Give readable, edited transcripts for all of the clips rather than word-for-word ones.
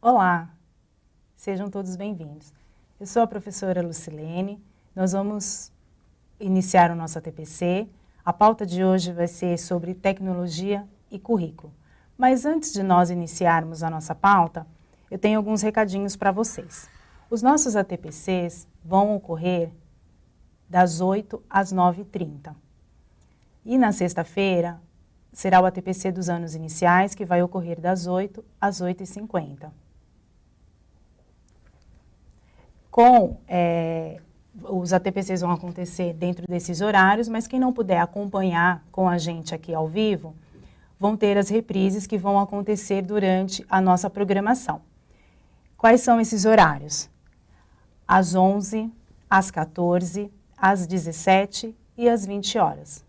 Olá, sejam todos bem-vindos. Eu sou a professora Lucilene, nós vamos iniciar o nosso ATPC. A pauta de hoje vai ser sobre tecnologia e currículo. Mas antes de nós iniciarmos a nossa pauta, eu tenho alguns recadinhos para vocês. Os nossos ATPCs vão ocorrer das 8 às 9h30. E na sexta-feira será o ATPC dos anos iniciais, que vai ocorrer das 8 às 8h50. Os ATPCs vão acontecer dentro desses horários, mas quem não puder acompanhar com a gente aqui ao vivo, vão ter as reprises que vão acontecer durante a nossa programação. Quais são esses horários? Às 11, às 14, às 17 e às 20 horas.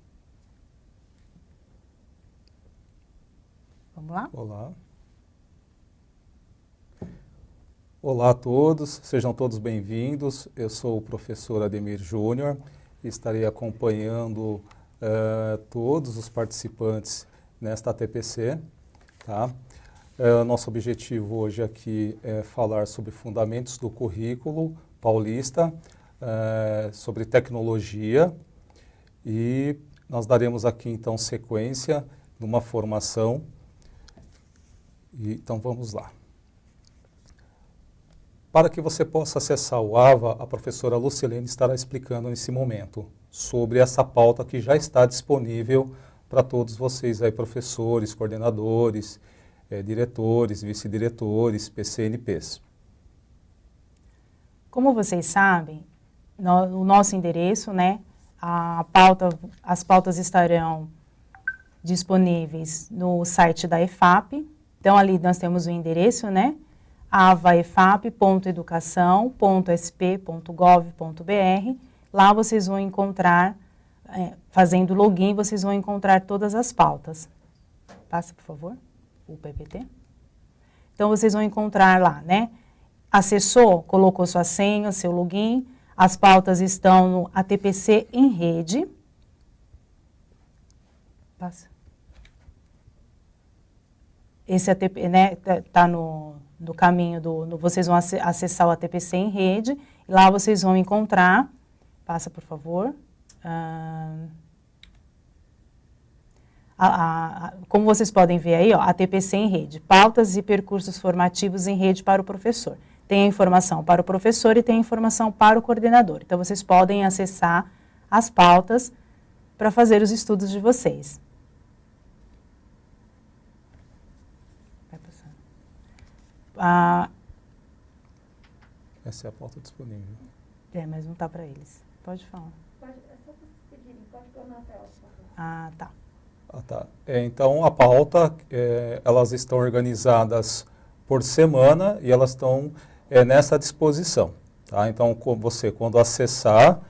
Vamos lá? Olá. Olá a todos, sejam todos bem-vindos. Eu sou o professor Ademir Júnior e estarei acompanhando todos os participantes nesta ATPC. Tá? Nosso objetivo hoje aqui é falar sobre fundamentos do currículo paulista, sobre tecnologia, e nós daremos aqui então sequência numa formação. Então vamos lá. Para que você possa acessar o AVA, a professora Lucilene estará explicando nesse momento sobre essa pauta que já está disponível para todos vocês aí, professores, coordenadores, diretores, vice-diretores, PCNPs. Como vocês sabem, o nosso endereço, né, as pautas estarão disponíveis no site da EFAP. Então, ali nós temos o endereço, né, avaefap.educação.sp.gov.br. Lá vocês vão encontrar, fazendo login, vocês vão encontrar todas as pautas. Passa, por favor, o PPT. Então, vocês vão encontrar lá, né? Acessou, colocou sua senha, seu login. As pautas estão no ATPC em rede. Passa. Esse ATP, né, tá no caminho vocês vão acessar o ATPC em rede, e lá vocês vão encontrar, passa por favor, como vocês podem ver aí, ó, ATPC em rede, pautas e percursos formativos em rede para o professor. Tem a informação para o professor e tem a informação para o coordenador. Então, vocês podem acessar as pautas para fazer os estudos de vocês. Essa é a pauta disponível. Mas não está para eles. Pode falar. É só vocês pedirem, pode pôr na tela, por favor. Tá. Tá. Então, a pauta, elas estão organizadas por semana e elas estão nessa disposição. Tá? Então, você, quando acessar,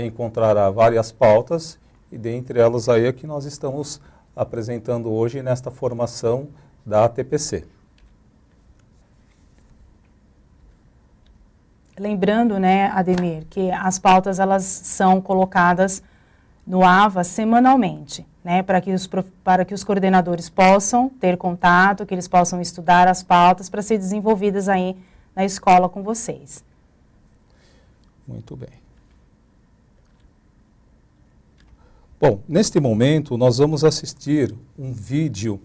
encontrará várias pautas, e dentre elas aí é que nós estamos apresentando hoje nesta formação da ATPC. Lembrando, né, Ademir, que as pautas elas são colocadas no AVA semanalmente, né, para que os coordenadores possam ter contato, que eles possam estudar as pautas para ser desenvolvidas aí na escola com vocês. Muito bem. Bom, neste momento nós vamos assistir um vídeo.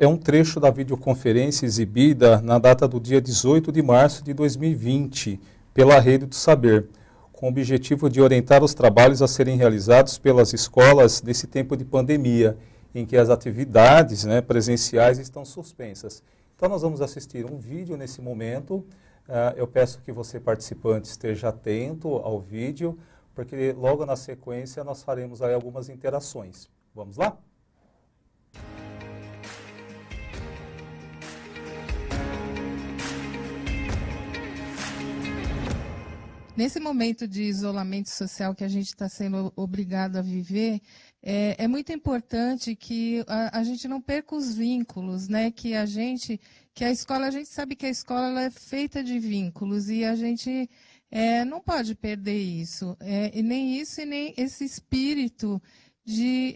É um trecho da videoconferência exibida na data do dia 18 de março de 2020 pela Rede do Saber, com o objetivo de orientar os trabalhos a serem realizados pelas escolas nesse tempo de pandemia, em que as atividades, né, presenciais estão suspensas. Então, nós vamos assistir um vídeo nesse momento. Eu peço que você, participante, esteja atento ao vídeo, porque logo na sequência nós faremos aí algumas interações. Vamos lá? Nesse momento de isolamento social que a gente está sendo obrigado a viver, é muito importante que a gente não perca os vínculos, né? Que a gente sabe que a escola ela é feita de vínculos e a gente não pode perder isso. E nem isso e nem esse espírito de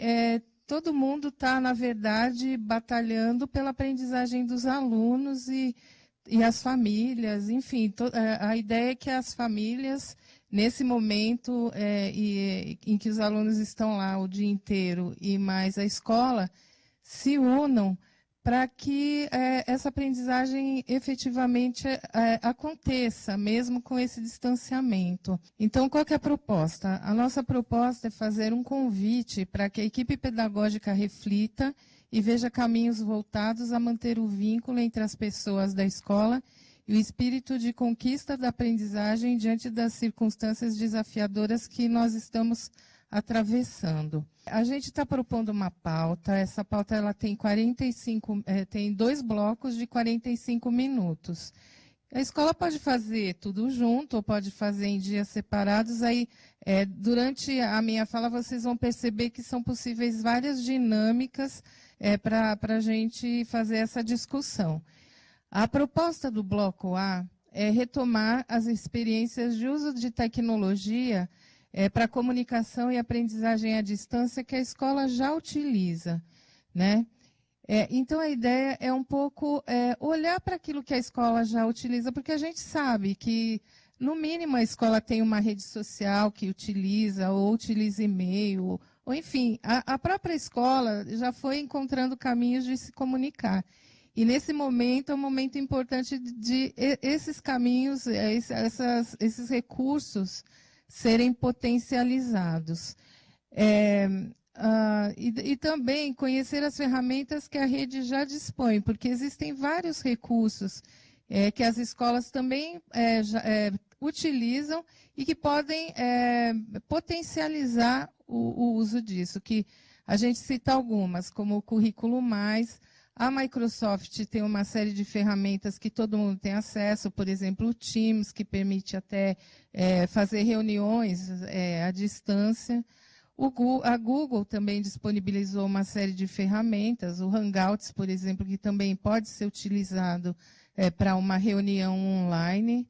todo mundo está, na verdade, batalhando pela aprendizagem dos alunos e e as famílias, enfim, a ideia é que as famílias, nesse momento em que os alunos estão lá o dia inteiro e mais a escola, se unam para que essa aprendizagem efetivamente aconteça, mesmo com esse distanciamento. Então, qual que é a proposta? A nossa proposta é fazer um convite para que a equipe pedagógica reflita e veja caminhos voltados a manter o vínculo entre as pessoas da escola e o espírito de conquista da aprendizagem diante das circunstâncias desafiadoras que nós estamos atravessando. A gente está propondo uma pauta, essa pauta ela tem tem 2 blocos de 45 minutos. A escola pode fazer tudo junto ou pode fazer em dias separados. Aí, durante a minha fala, vocês vão perceber que são possíveis várias dinâmicas para a gente fazer essa discussão. A proposta do bloco A é retomar as experiências de uso de tecnologia para comunicação e aprendizagem à distância que a escola já utiliza, né? Então, a ideia é um pouco olhar para aquilo que a escola já utiliza, porque a gente sabe que, no mínimo, a escola tem uma rede social que utiliza, ou utiliza e-mail, ou enfim, a própria escola já foi encontrando caminhos de se comunicar. E, nesse momento, é um momento importante de esses caminhos, esses recursos serem potencializados. E também conhecer as ferramentas que a rede já dispõe, porque existem vários recursos que as escolas também utilizam e que podem potencializar o uso disso, que a gente cita algumas, como o Currículo Mais. A Microsoft tem uma série de ferramentas que todo mundo tem acesso, por exemplo, o Teams, que permite até fazer reuniões à distância. A Google também disponibilizou uma série de ferramentas, o Hangouts, por exemplo, que também pode ser utilizado para uma reunião online.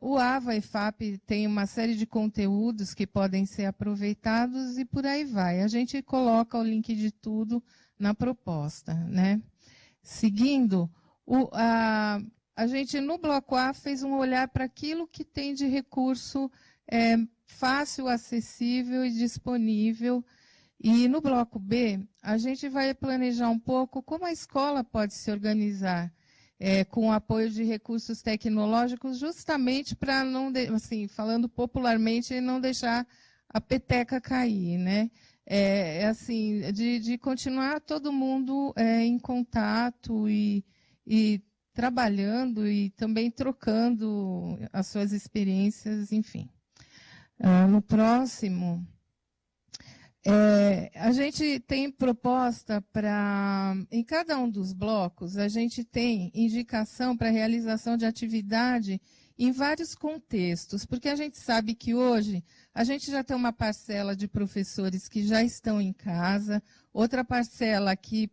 O AVA EFAP tem uma série de conteúdos que podem ser aproveitados e por aí vai. A gente coloca o link de tudo na proposta, né? Seguindo, a gente no bloco A fez um olhar para aquilo que tem de recurso fácil, acessível e disponível. E no bloco B, a gente vai planejar um pouco como a escola pode se organizar com o apoio de recursos tecnológicos, justamente para não, assim, falando popularmente, não deixar a peteca cair, né? Assim, de continuar todo mundo em contato e trabalhando e também trocando as suas experiências, enfim. No próximo, a gente tem proposta para, em cada um dos blocos, a gente tem indicação para realização de atividade em vários contextos, porque a gente sabe que hoje a gente já tem uma parcela de professores que já estão em casa, outra parcela que,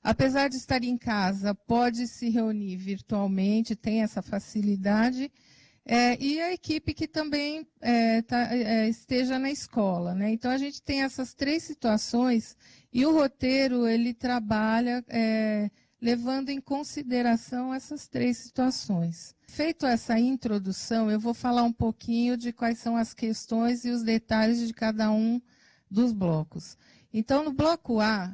apesar de estar em casa, pode se reunir virtualmente, tem essa facilidade, e a equipe que também esteja na escola, né? Então, a gente tem essas 3 situações e o roteiro, ele trabalha levando em consideração essas 3 situações. Feito essa introdução, eu vou falar um pouquinho de quais são as questões e os detalhes de cada um dos blocos. Então, no bloco A,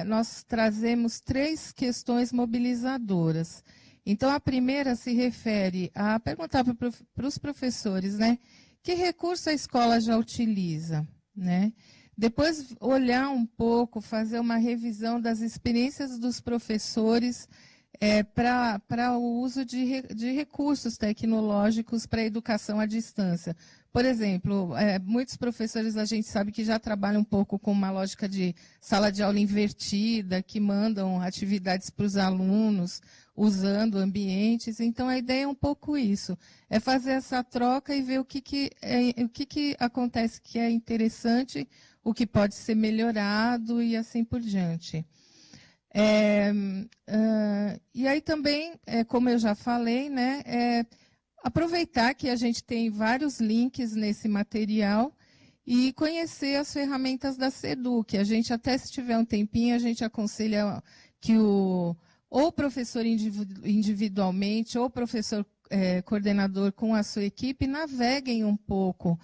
nós trazemos 3 questões mobilizadoras. Então, a primeira se refere a perguntar para os professores, né, que recurso a escola já utiliza, né? Depois, olhar um pouco, fazer uma revisão das experiências dos professores para o uso de recursos tecnológicos para a educação à distância. Por exemplo, muitos professores a gente sabe que já trabalham um pouco com uma lógica de sala de aula invertida, que mandam atividades para os alunos, usando ambientes. Então, a ideia é um pouco isso, é fazer essa troca e ver o que acontece que é interessante, o que pode ser melhorado e assim por diante. E aí também, como eu já falei, né, aproveitar que a gente tem vários links nesse material e conhecer as ferramentas da SEDUC. A gente, até se tiver um tempinho, a gente aconselha que o ou professor individualmente, ou professor coordenador com a sua equipe, naveguem um pouco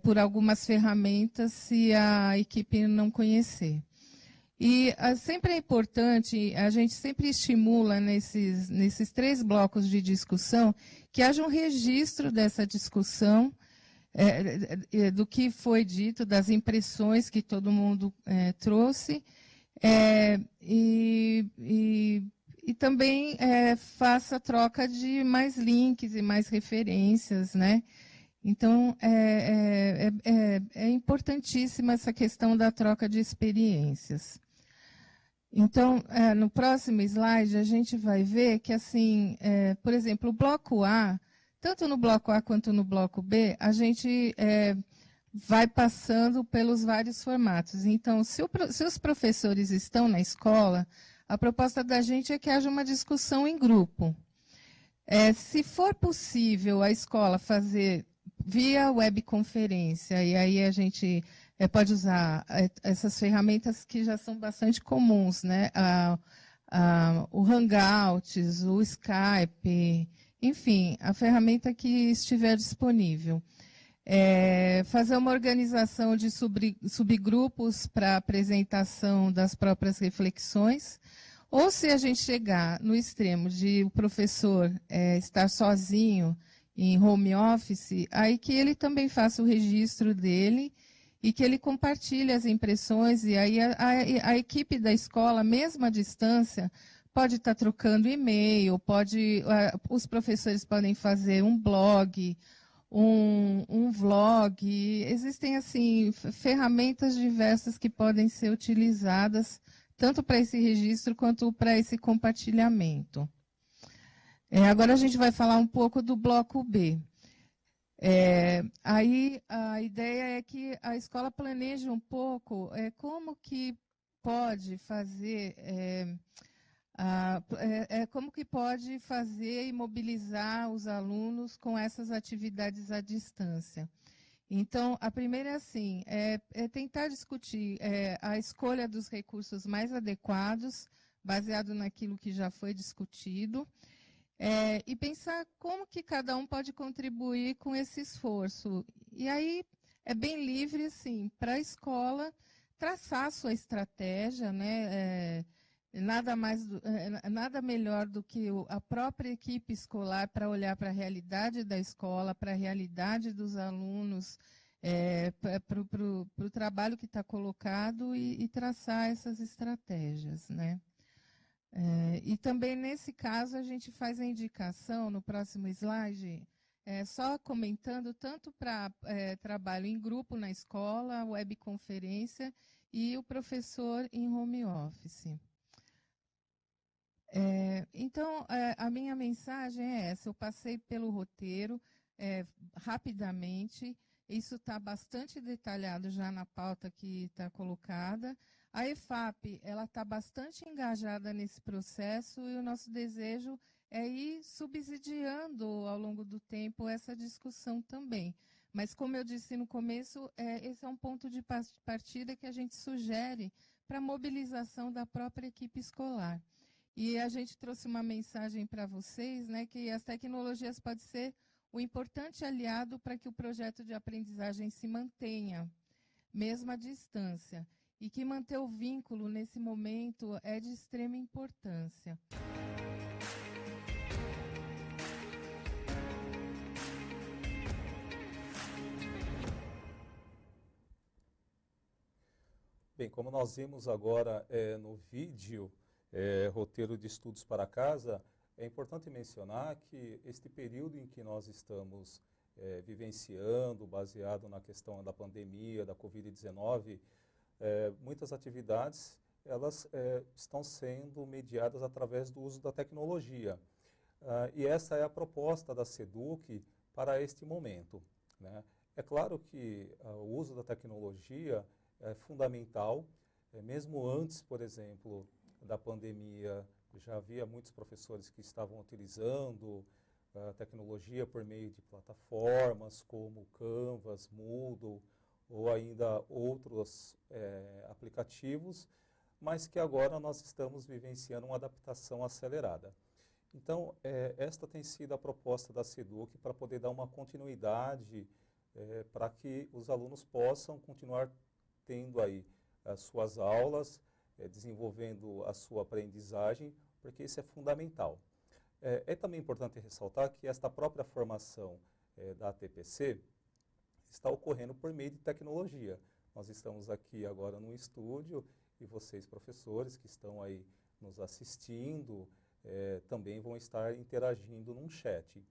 por algumas ferramentas se a equipe não conhecer. E sempre é importante, a gente sempre estimula nesses 3 blocos de discussão que haja um registro dessa discussão, do que foi dito, das impressões que todo mundo trouxe, e também faça troca de mais links e mais referências, né? Então, é importantíssima essa questão da troca de experiências. Então, no próximo slide, a gente vai ver que, assim, por exemplo, o bloco A, tanto no bloco A quanto no bloco B, a gente vai passando pelos vários formatos. Então, se os professores estão na escola, a proposta da gente é que haja uma discussão em grupo. Se for possível a escola fazer via webconferência, e aí a gente pode usar essas ferramentas que já são bastante comuns, né? O Hangouts, o Skype, enfim, a ferramenta que estiver disponível. Fazer uma organização de subgrupos para apresentação das próprias reflexões, ou se a gente chegar no extremo de o professor estar sozinho em home office, aí que ele também faça o registro dele e que ele compartilhe as impressões, e aí a equipe da escola, mesmo à distância, pode estar trocando e-mail, os professores podem fazer um blog, um vlog. Existem assim ferramentas diversas que podem ser utilizadas tanto para esse registro quanto para esse compartilhamento. Agora a gente vai falar um pouco do bloco B. Aí a ideia é que a escola planeje um pouco como que pode fazer, como que pode fazer e mobilizar os alunos com essas atividades à distância. Então, a primeira é assim, tentar discutir a escolha dos recursos mais adequados, baseado naquilo que já foi discutido, e pensar como que cada um pode contribuir com esse esforço. E aí é bem livre, assim, para a escola traçar a sua estratégia, né? Nada melhor do que a própria equipe escolar para olhar para a realidade da escola, para a realidade dos alunos, para o trabalho que está colocado e traçar essas estratégias, né? E também, nesse caso, a gente faz a indicação, no próximo slide, só comentando, tanto para trabalho em grupo na escola, webconferência, e o professor em home office. Então, a minha mensagem é essa: eu passei pelo roteiro rapidamente, isso está bastante detalhado já na pauta que está colocada. A EFAP está bastante engajada nesse processo e o nosso desejo é ir subsidiando ao longo do tempo essa discussão também. Mas, como eu disse no começo, esse é um ponto de partida que a gente sugere para a mobilização da própria equipe escolar. E a gente trouxe uma mensagem para vocês, né, que as tecnologias podem ser um importante aliado para que o projeto de aprendizagem se mantenha, mesmo à distância, e que manter o vínculo nesse momento é de extrema importância. Bem, como nós vimos agora no vídeo, roteiro de estudos para casa, é importante mencionar que este período em que nós estamos vivenciando, baseado na questão da pandemia, da Covid-19, muitas atividades elas estão sendo mediadas através do uso da tecnologia. E essa é a proposta da SEDUC para este momento, né? É claro que o uso da tecnologia é fundamental, mesmo antes, por exemplo, da pandemia, já havia muitos professores que estavam utilizando a tecnologia por meio de plataformas como Canvas, Moodle ou ainda outros aplicativos, mas que agora nós estamos vivenciando uma adaptação acelerada. Então, esta tem sido a proposta da SEDUC para poder dar uma continuidade para que os alunos possam continuar tendo aí as suas aulas, desenvolvendo a sua aprendizagem, porque isso é fundamental. É também importante ressaltar que esta própria formação da TPC está ocorrendo por meio de tecnologia. Nós estamos aqui agora no estúdio e vocês, professores, que estão aí nos assistindo, também vão estar interagindo num chat.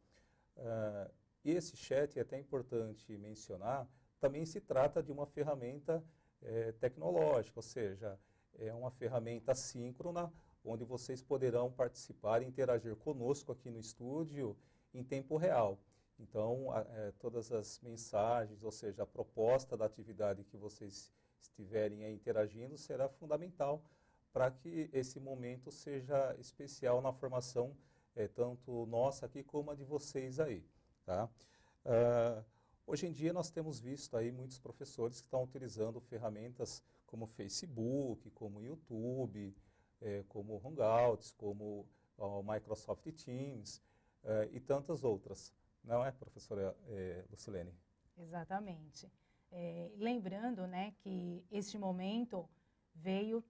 E esse chat, é até importante mencionar, também se trata de uma ferramenta tecnológica, ou seja, é uma ferramenta síncrona, onde vocês poderão participar e interagir conosco aqui no estúdio em tempo real. Então, todas as mensagens, ou seja, a proposta da atividade que vocês estiverem interagindo será fundamental para que esse momento seja especial na formação, tanto nossa aqui como a de vocês aí. Tá? Hoje em dia nós temos visto aí muitos professores que estão utilizando ferramentas como Facebook, como YouTube, como Hangouts, como o Microsoft Teams e tantas outras. Não é, professora Lucilene? Exatamente. Lembrando, né, que este momento veio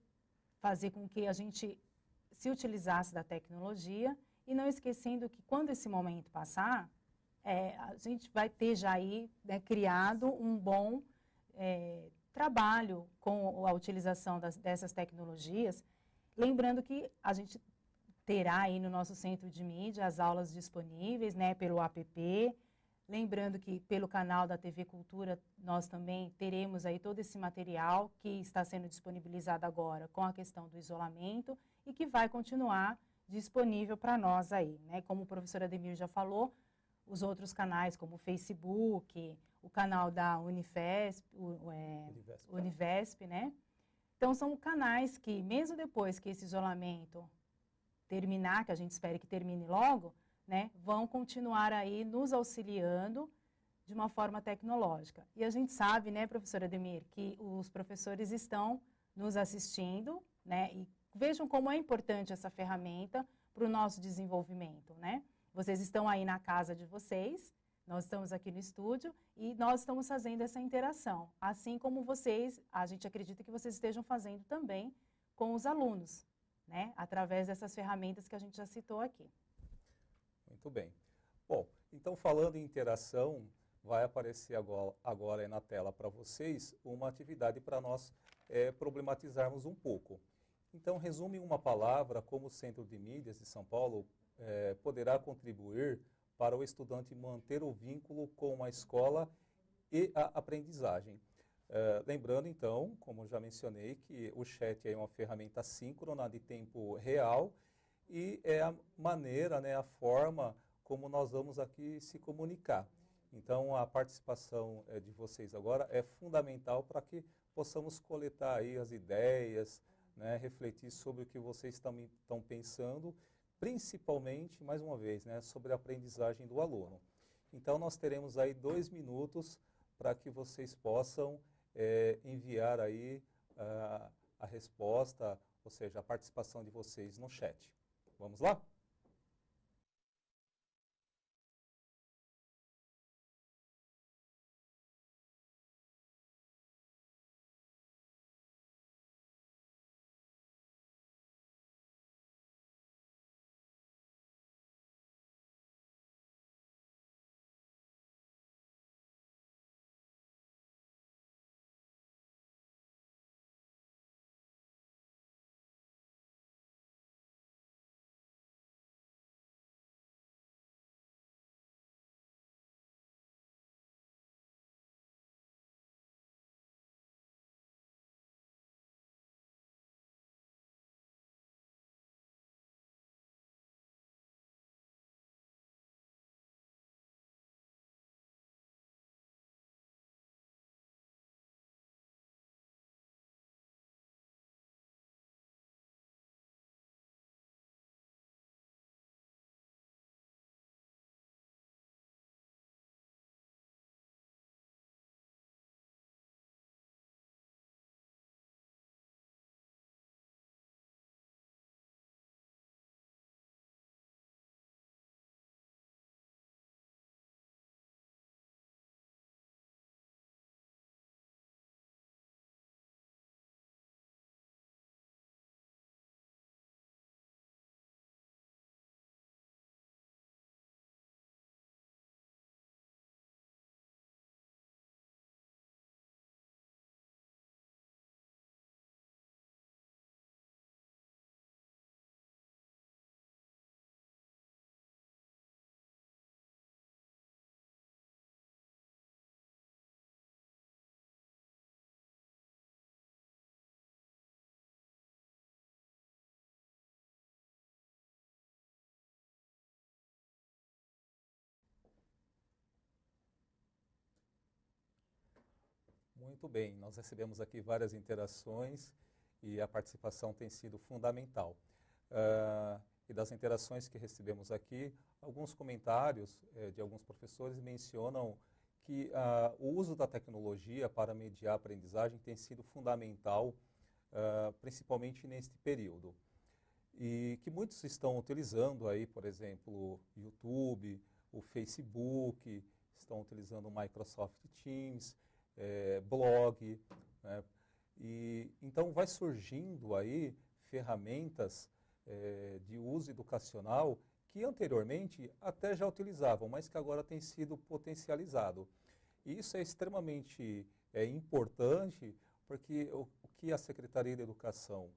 fazer com que a gente se utilizasse da tecnologia e não esquecendo que quando esse momento passar, a gente vai ter já aí, né, criado um bom trabalho com a utilização dessas tecnologias. Lembrando que a gente terá aí no nosso centro de mídia as aulas disponíveis, né, pelo app. Lembrando que pelo canal da TV Cultura nós também teremos aí todo esse material que está sendo disponibilizado agora com a questão do isolamento e que vai continuar disponível para nós aí, né? Como o professor Ademir já falou, os outros canais como o Facebook, o canal da Univesp, né? Então são canais que mesmo depois que esse isolamento terminar, que a gente espere que termine logo, né, vão continuar aí nos auxiliando de uma forma tecnológica. E a gente sabe, né, professora Ademir, que os professores estão nos assistindo, né, e vejam como é importante essa ferramenta para o nosso desenvolvimento, né. Vocês estão aí na casa de vocês, nós estamos aqui no estúdio e nós estamos fazendo essa interação, assim como vocês, a gente acredita que vocês estejam fazendo também com os alunos, né, através dessas ferramentas que a gente já citou aqui. Muito bem. Bom, então falando em interação, vai aparecer agora aí na tela para vocês uma atividade para nós problematizarmos um pouco. Então, resume em uma palavra como o Centro de Mídias de São Paulo poderá contribuir para o estudante manter o vínculo com a escola e a aprendizagem. Lembrando, então, como já mencionei, que o chat é uma ferramenta síncrona de tempo real e é a maneira, né, a forma como nós vamos aqui se comunicar. Então, a participação de vocês agora é fundamental para que possamos coletar aí as ideias, né, refletir sobre o que vocês estão pensando, principalmente, mais uma vez, né, sobre a aprendizagem do aluno. Então, nós teremos aí 2 minutos para que vocês possam enviar aí a resposta, ou seja, a participação de vocês no chat. Vamos lá? Muito bem, nós recebemos aqui várias interações e a participação tem sido fundamental. E das interações que recebemos aqui, alguns comentários de alguns professores mencionam que o uso da tecnologia para mediar a aprendizagem tem sido fundamental, principalmente neste período. E que muitos estão utilizando aí, por exemplo, o YouTube, o Facebook, estão utilizando o Microsoft Teams, blog, né? E então vai surgindo aí ferramentas de uso educacional que anteriormente até já utilizavam, mas que agora tem sido potencializado. E isso é extremamente importante, porque o que a Secretaria de Educação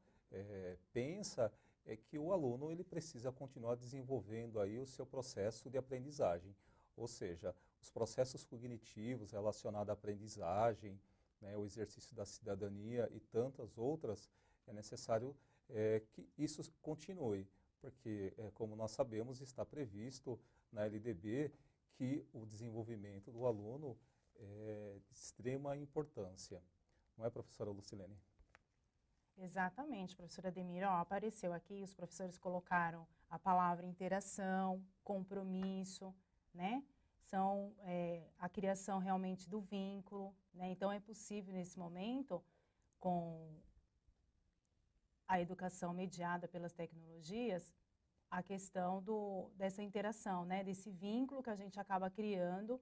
pensa é que o aluno ele precisa continuar desenvolvendo aí o seu processo de aprendizagem, ou seja, os processos cognitivos relacionados à aprendizagem, né, o exercício da cidadania e tantas outras, é necessário que isso continue, porque, como nós sabemos, está previsto na LDB que o desenvolvimento do aluno é de extrema importância. Não é, professora Lucilene? Exatamente, professora Ademir. Ó, apareceu aqui, os professores colocaram a palavra interação, compromisso, né? São a criação realmente do vínculo, né? Então é possível nesse momento, com a educação mediada pelas tecnologias, a questão dessa interação, né? Desse vínculo que a gente acaba criando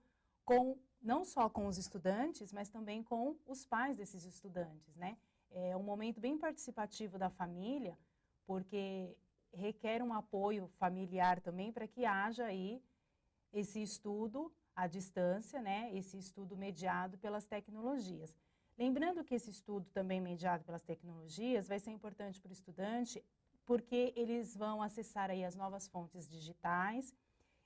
não só com os estudantes, mas também com os pais desses estudantes, né? É um momento bem participativo da família, porque requer um apoio familiar também para que haja aí esse estudo à distância, né? Esse estudo mediado pelas tecnologias. Lembrando que esse estudo também mediado pelas tecnologias vai ser importante para o estudante, porque eles vão acessar aí as novas fontes digitais,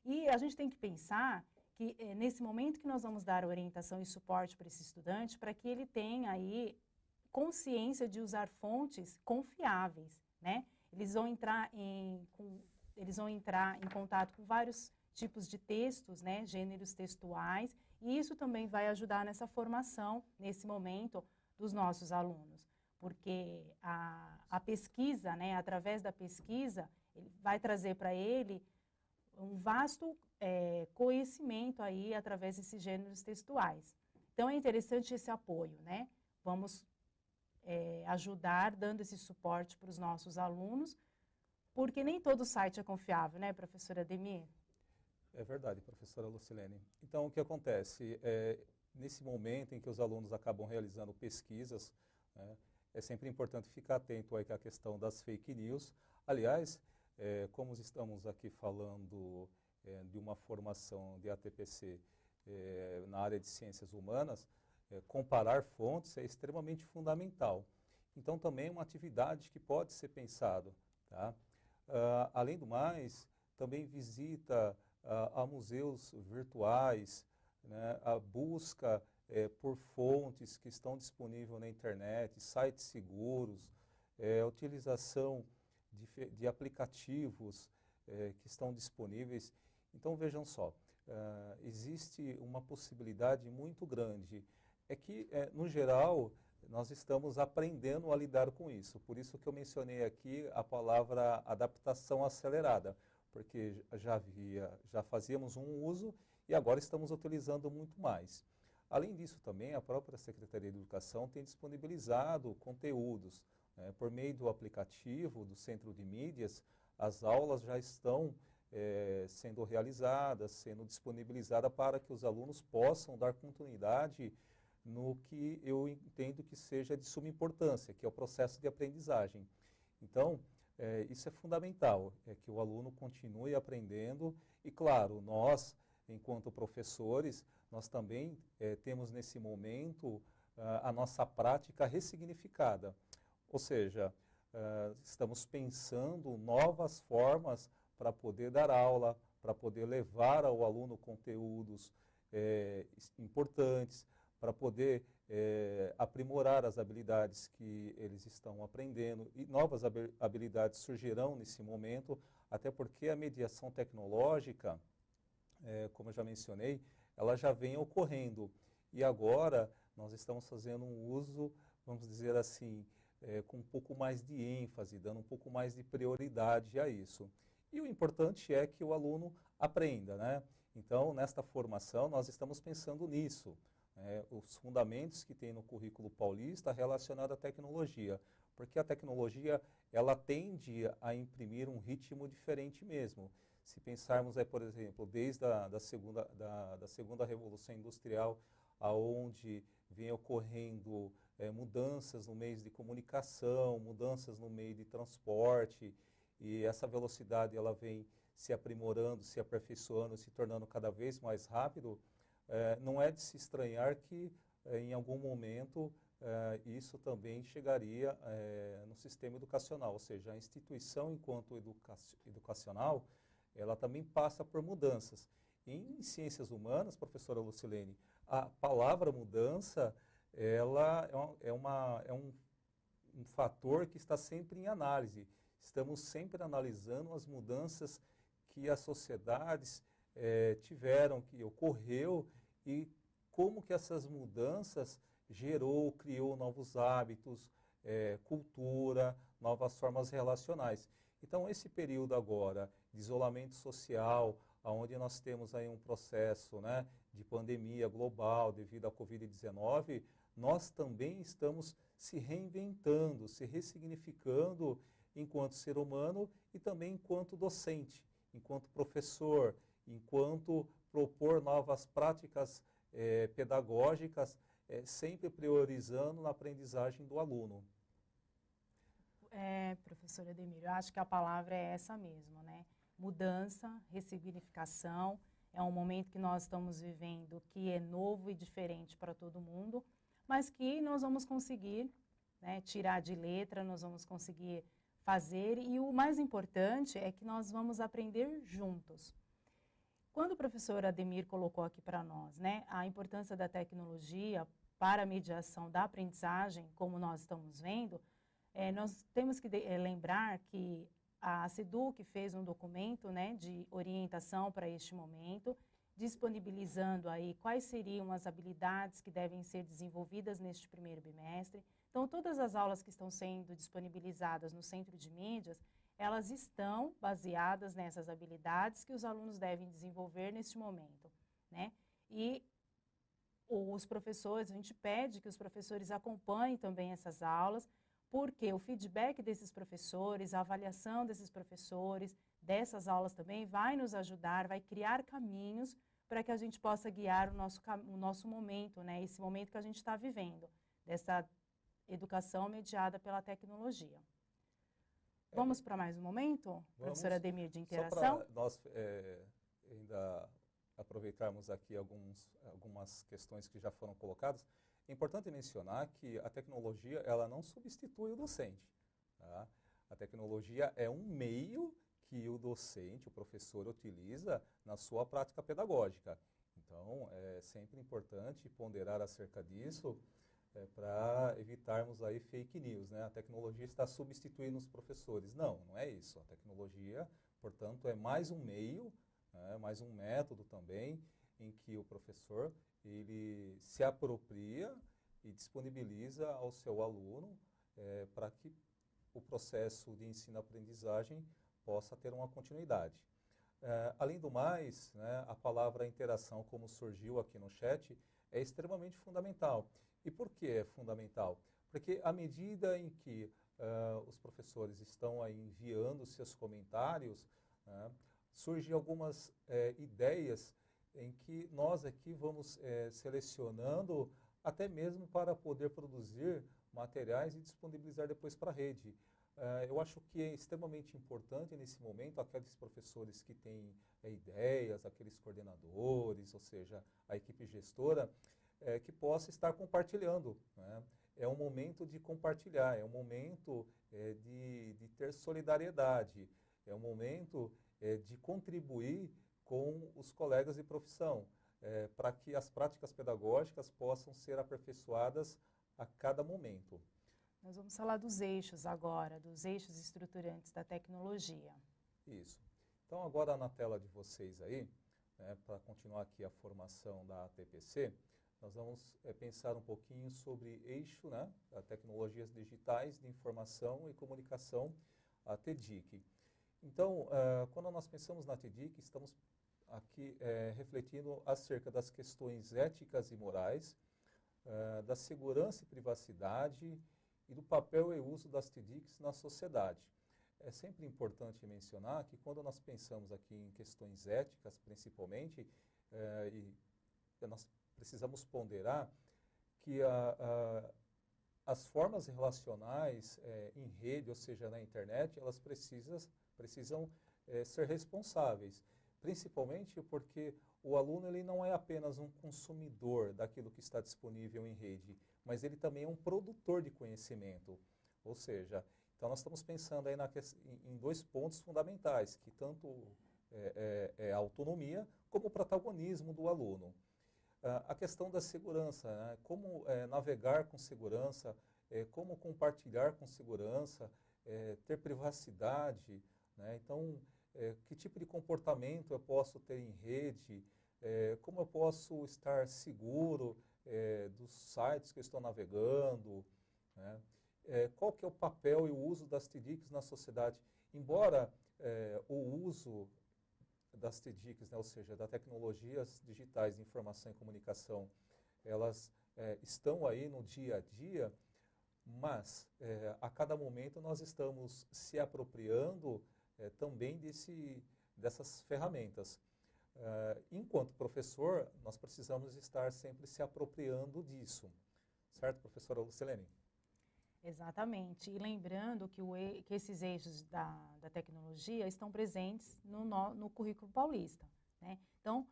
e a gente tem que pensar que nesse momento que nós vamos dar orientação e suporte para esse estudante, para que ele tenha aí consciência de usar fontes confiáveis, né? Eles vão entrar em contato com vários tipos de textos, né? Gêneros textuais, e isso também vai ajudar nessa formação, nesse momento, dos nossos alunos. Porque a pesquisa, né? Através da pesquisa, ele vai trazer para ele um vasto conhecimento aí através desses gêneros textuais. Então é interessante esse apoio, né? Vamos ajudar dando esse suporte para os nossos alunos, porque nem todo site é confiável, né, professora Ademir? É verdade, professora Lucilene. Então, o que acontece? Nesse momento em que os alunos acabam realizando pesquisas, né, é sempre importante ficar atento aí com a questão das fake news. Aliás, como estamos aqui falando de uma formação de ATPC na área de ciências humanas, comparar fontes é extremamente fundamental. Então, também é uma atividade que pode ser pensado. Tá? Além do mais, também visita a museus virtuais, né? A busca por fontes que estão disponíveis na internet, sites seguros, a utilização de aplicativos que estão disponíveis. Então, vejam só, existe uma possibilidade muito grande. É que, no geral, nós estamos aprendendo a lidar com isso. Por isso que eu mencionei aqui a palavra adaptação acelerada, porque já fazíamos um uso e agora estamos utilizando muito mais. Além disso, também, a própria Secretaria de Educação tem disponibilizado conteúdos. Por meio do aplicativo do Centro de Mídias, as aulas já estão sendo realizadas, sendo disponibilizadas para que os alunos possam dar continuidade no que eu entendo que seja de suma importância, que é o processo de aprendizagem. Então, isso é fundamental, que o aluno continue aprendendo e, claro, nós, enquanto professores, nós também temos nesse momento a nossa prática ressignificada, ou seja, estamos pensando novas formas para poder dar aula, para poder levar ao aluno conteúdos importantes, para poder aprimorar as habilidades que eles estão aprendendo, e novas habilidades surgirão nesse momento, até porque a mediação tecnológica, como eu já mencionei, ela já vem ocorrendo. E agora nós estamos fazendo um uso, vamos dizer assim, com um pouco mais de ênfase, dando um pouco mais de prioridade a isso. E o importante é que o aluno aprenda, né? Então, nesta formação, nós estamos pensando nisso, os fundamentos que tem no currículo paulista relacionado à tecnologia, porque a tecnologia, ela tende a imprimir um ritmo diferente mesmo. Se pensarmos, por exemplo, desde da segunda Revolução Industrial, aonde vem ocorrendo mudanças no meio de comunicação, mudanças no meio de transporte, e essa velocidade ela vem se aprimorando, se aperfeiçoando, se tornando cada vez mais rápido, não é de se estranhar que em algum momento isso também chegaria no sistema educacional, ou seja, a instituição enquanto educacional, ela também passa por mudanças. Em ciências humanas, professora Lucilene, a palavra mudança, ela é um fator que está sempre em análise. Estamos sempre analisando as mudanças que as sociedades tiveram, que ocorreu e como que essas mudanças criou novos hábitos, cultura, novas formas relacionais. Então, esse período agora de isolamento social, onde nós temos aí um processo, né, de pandemia global devido à Covid-19, nós também estamos se reinventando, se ressignificando enquanto ser humano e também enquanto docente, enquanto professor, enquanto propor novas práticas pedagógicas, sempre priorizando na aprendizagem do aluno. Professor Ademir, eu acho que a palavra é essa mesmo, né? Mudança, ressignificação, é um momento que nós estamos vivendo que é novo e diferente para todo mundo, mas que nós vamos conseguir, né, tirar de letra, nós vamos conseguir fazer, e o mais importante é que nós vamos aprender juntos. Quando o professor Ademir colocou aqui para nós, né, a importância da tecnologia para a mediação da aprendizagem, como nós estamos vendo, nós temos que lembrar que a SEDUC fez um documento, né, de orientação para este momento, disponibilizando aí quais seriam as habilidades que devem ser desenvolvidas neste primeiro bimestre. Então, todas as aulas que estão sendo disponibilizadas no Centro de Mídias, elas estão baseadas nessas habilidades que os alunos devem desenvolver neste momento, né? E os professores, a gente pede que os professores acompanhem também essas aulas, porque o feedback desses professores, a avaliação desses professores, dessas aulas também, vai nos ajudar, vai criar caminhos para que a gente possa guiar o nosso momento, né? Esse momento que a gente está vivendo, dessa educação mediada pela tecnologia. Vamos para mais um momento, professora Ademir, de interação? Só para nós ainda aproveitarmos aqui algumas questões que já foram colocadas, é importante mencionar que a tecnologia ela não substitui o docente. Tá? A tecnologia é um meio que o docente, o professor, utiliza na sua prática pedagógica. Então, é sempre importante ponderar acerca disso para evitarmos aí fake news, né? A tecnologia está substituindo os professores. Não, não é isso. A tecnologia, portanto, é mais um meio, né, mais um método também, em que o professor ele se apropria e disponibiliza ao seu aluno para que o processo de ensino-aprendizagem possa ter uma continuidade. Além do mais, né, a palavra interação, como surgiu aqui no chat, é extremamente fundamental. E por que é fundamental? Porque à medida em que os professores estão aí enviando seus comentários, surgem algumas ideias em que nós aqui vamos selecionando até mesmo para poder produzir materiais e disponibilizar depois para a rede. Eu acho que é extremamente importante nesse momento aqueles professores que têm ideias, aqueles coordenadores, ou seja, a equipe gestora, que possa estar compartilhando, né? É um momento de compartilhar, é um momento de ter solidariedade, é um momento de contribuir com os colegas de profissão, para que as práticas pedagógicas possam ser aperfeiçoadas a cada momento. Nós vamos falar dos eixos agora, dos eixos estruturantes da tecnologia. Isso. Então, agora na tela de vocês aí, para continuar aqui a formação da ATPC, nós vamos pensar um pouquinho sobre eixo, né, tecnologias digitais de informação e comunicação, a TDIC. Então, quando nós pensamos na TDIC, estamos aqui refletindo acerca das questões éticas e morais, da segurança e privacidade e do papel e uso das TDICs na sociedade. É sempre importante mencionar que quando nós pensamos aqui em questões éticas, principalmente, e nós precisamos ponderar que as formas relacionais em rede, ou seja, na internet, elas precisam ser responsáveis, principalmente porque o aluno ele não é apenas um consumidor daquilo que está disponível em rede, mas ele também é um produtor de conhecimento. Ou seja, então nós estamos pensando aí em dois pontos fundamentais, que tanto a autonomia como o protagonismo do aluno. A questão da segurança, né? Como navegar com segurança, como compartilhar com segurança, ter privacidade, né? Então, que tipo de comportamento eu posso ter em rede, como eu posso estar seguro dos sites que eu estou navegando, né? Qual que é o papel e o uso das TDICs na sociedade. Embora o uso das TDICs, né, ou seja, das tecnologias digitais de informação e comunicação, elas estão aí no dia a dia, mas a cada momento nós estamos se apropriando também dessas ferramentas. Enquanto professor, nós precisamos estar sempre se apropriando disso. Certo, professora Lucilene? Exatamente. E lembrando que esses eixos da tecnologia estão presentes no currículo paulista, né? Então,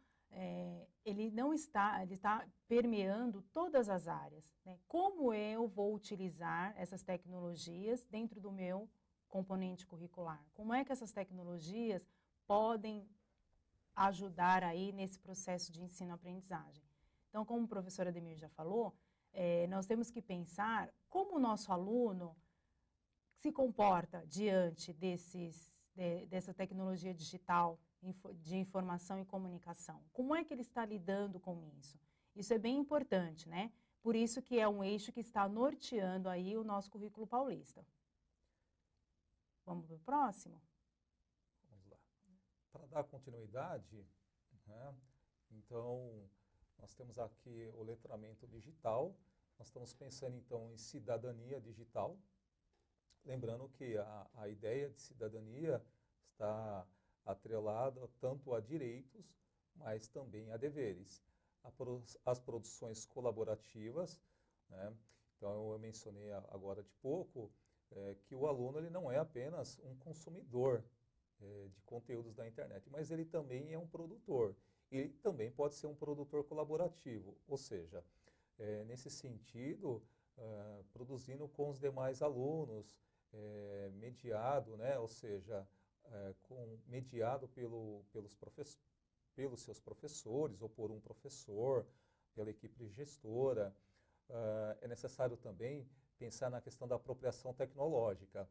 ele está permeando todas as áreas, né? Como eu vou utilizar essas tecnologias dentro do meu componente curricular? Como é que essas tecnologias podem ajudar aí nesse processo de ensino-aprendizagem? Então, como o professor Ademir já falou, nós temos que pensar como o nosso aluno se comporta diante dessa tecnologia digital de informação e comunicação. Como é que ele está lidando com isso? Isso é bem importante, né? Por isso que é um eixo que está norteando aí o nosso currículo paulista. Vamos para o próximo? Vamos lá. Para dar continuidade, né, então, nós temos aqui o letramento digital, nós estamos pensando então em cidadania digital, lembrando que a ideia de cidadania está atrelada tanto a direitos, mas também a deveres. As produções colaborativas, né, então eu mencionei agora de pouco que o aluno ele não é apenas um consumidor de conteúdos da internet, mas ele também é um produtor. Ele também pode ser um produtor colaborativo, ou seja, nesse sentido, produzindo com os demais alunos, mediado, né, ou seja, mediado pelos seus professores ou por um professor, pela equipe gestora. É necessário também pensar na questão da apropriação tecnológica.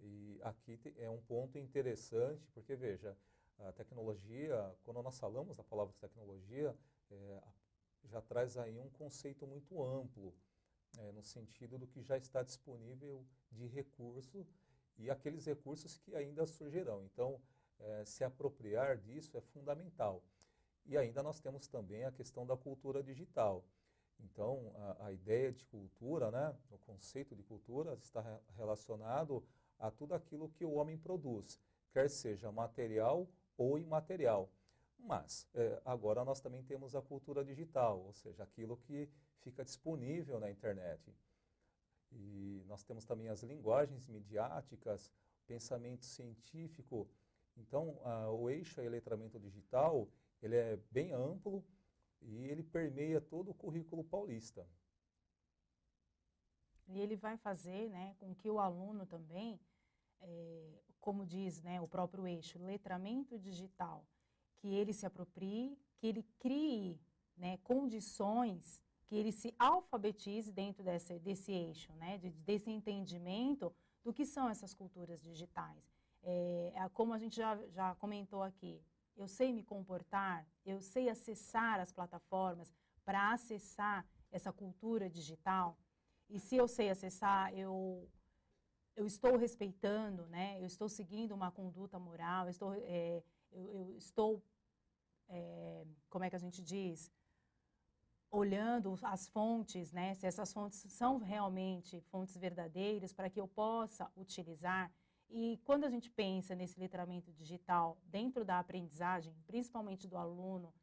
E aqui é um ponto interessante, porque veja, a tecnologia, quando nós falamos da palavra tecnologia, já traz aí um conceito muito amplo, no sentido do que já está disponível de recurso e aqueles recursos que ainda surgirão. Então, se apropriar disso é fundamental. E ainda nós temos também a questão da cultura digital. Então, a ideia de cultura, né, o conceito de cultura está relacionado a tudo aquilo que o homem produz, quer seja material ou imaterial. Mas agora nós também temos a cultura digital, ou seja, aquilo que fica disponível na internet. E nós temos também as linguagens midiáticas, pensamento científico. Então, o eixo letramento digital, ele é bem amplo e ele permeia todo o currículo paulista. E ele vai fazer, né, com que o aluno também, como diz, né, o próprio eixo, letramento digital, que ele se aproprie, que ele crie, né, condições, que ele se alfabetize dentro desse eixo, né, desse entendimento do que são essas culturas digitais. Como a gente já comentou aqui, eu sei me comportar, eu sei acessar as plataformas para acessar essa cultura digital. E se eu sei acessar, eu estou respeitando, né? Eu estou seguindo uma conduta moral, eu estou como é que a gente diz? Olhando as fontes, né? Se essas fontes são realmente fontes verdadeiras para que eu possa utilizar. E quando a gente pensa nesse letramento digital dentro da aprendizagem, principalmente do aluno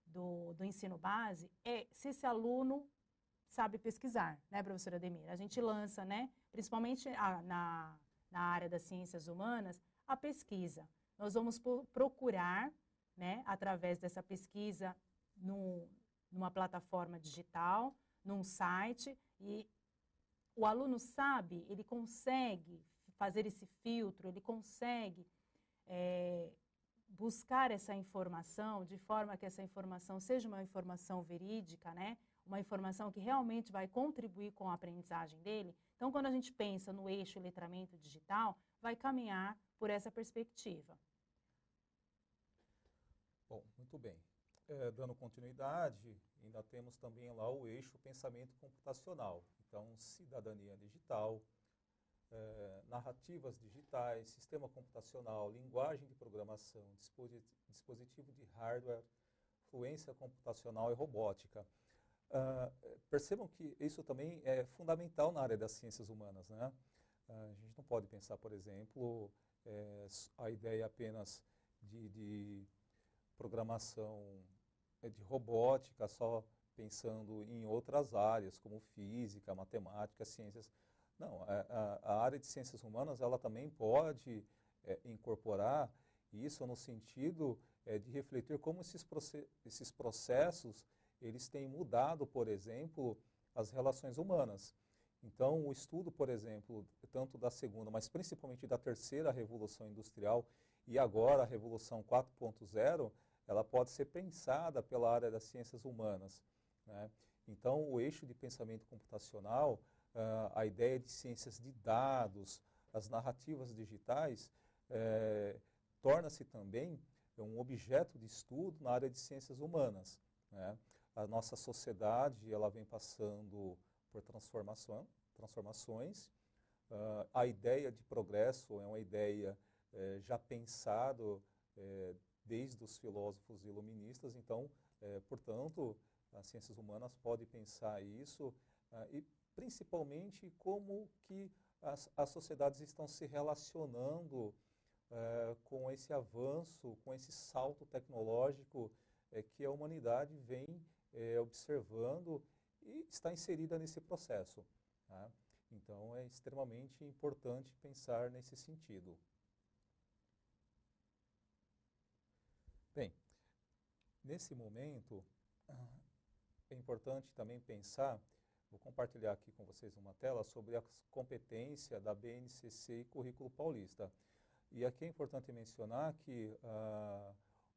do ensino base, se esse aluno sabe pesquisar, né, professora Ademir? A gente lança, né, principalmente na área das ciências humanas, a pesquisa. Nós vamos procurar, né, através dessa pesquisa, numa plataforma digital, num site, e o aluno sabe, ele consegue fazer esse filtro, ele consegue buscar essa informação de forma que essa informação seja uma informação verídica, né? Uma informação que realmente vai contribuir com a aprendizagem dele. Então, quando a gente pensa no eixo letramento digital, vai caminhar por essa perspectiva. Bom, muito bem. Dando continuidade, ainda temos também lá o eixo pensamento computacional. Então, cidadania digital, narrativas digitais, sistema computacional, linguagem de programação, dispositivo de hardware, fluência computacional e robótica. Percebam que isso também é fundamental na área das ciências humanas, né? A gente não pode pensar, por exemplo, a ideia apenas de programação de robótica, só pensando em outras áreas, como física, matemática, ciências. Não, a área de ciências humanas, ela também pode incorporar isso no sentido de refletir como esses processos, eles têm mudado, por exemplo, as relações humanas. Então, o estudo, por exemplo, tanto da segunda, mas principalmente da terceira revolução industrial e agora a revolução 4.0, ela pode ser pensada pela área das ciências humanas, né? Então, o eixo de pensamento computacional, a ideia de ciências de dados, as narrativas digitais, torna-se também um objeto de estudo na área de ciências humanas, né? A nossa sociedade, ela vem passando por transformações. A ideia de progresso é uma ideia já pensada desde os filósofos iluministas. Então, portanto, as ciências humanas podem pensar isso e principalmente como que as sociedades estão se relacionando com esse avanço, com esse salto tecnológico que a humanidade vem observando e está inserida nesse processo, tá? Então, é extremamente importante pensar nesse sentido. Bem, nesse momento, é importante também pensar, vou compartilhar aqui com vocês uma tela sobre a competência da BNCC e Currículo Paulista. E aqui é importante mencionar que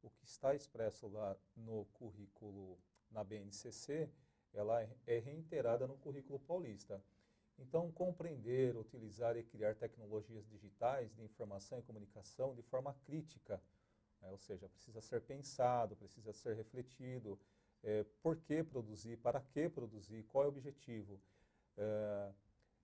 o que está expresso lá no currículo, na BNCC, ela é reiterada no Currículo Paulista. Então, compreender, utilizar e criar tecnologias digitais de informação e comunicação de forma crítica, ou seja, precisa ser pensado, precisa ser refletido, por que produzir, para que produzir, qual é o objetivo,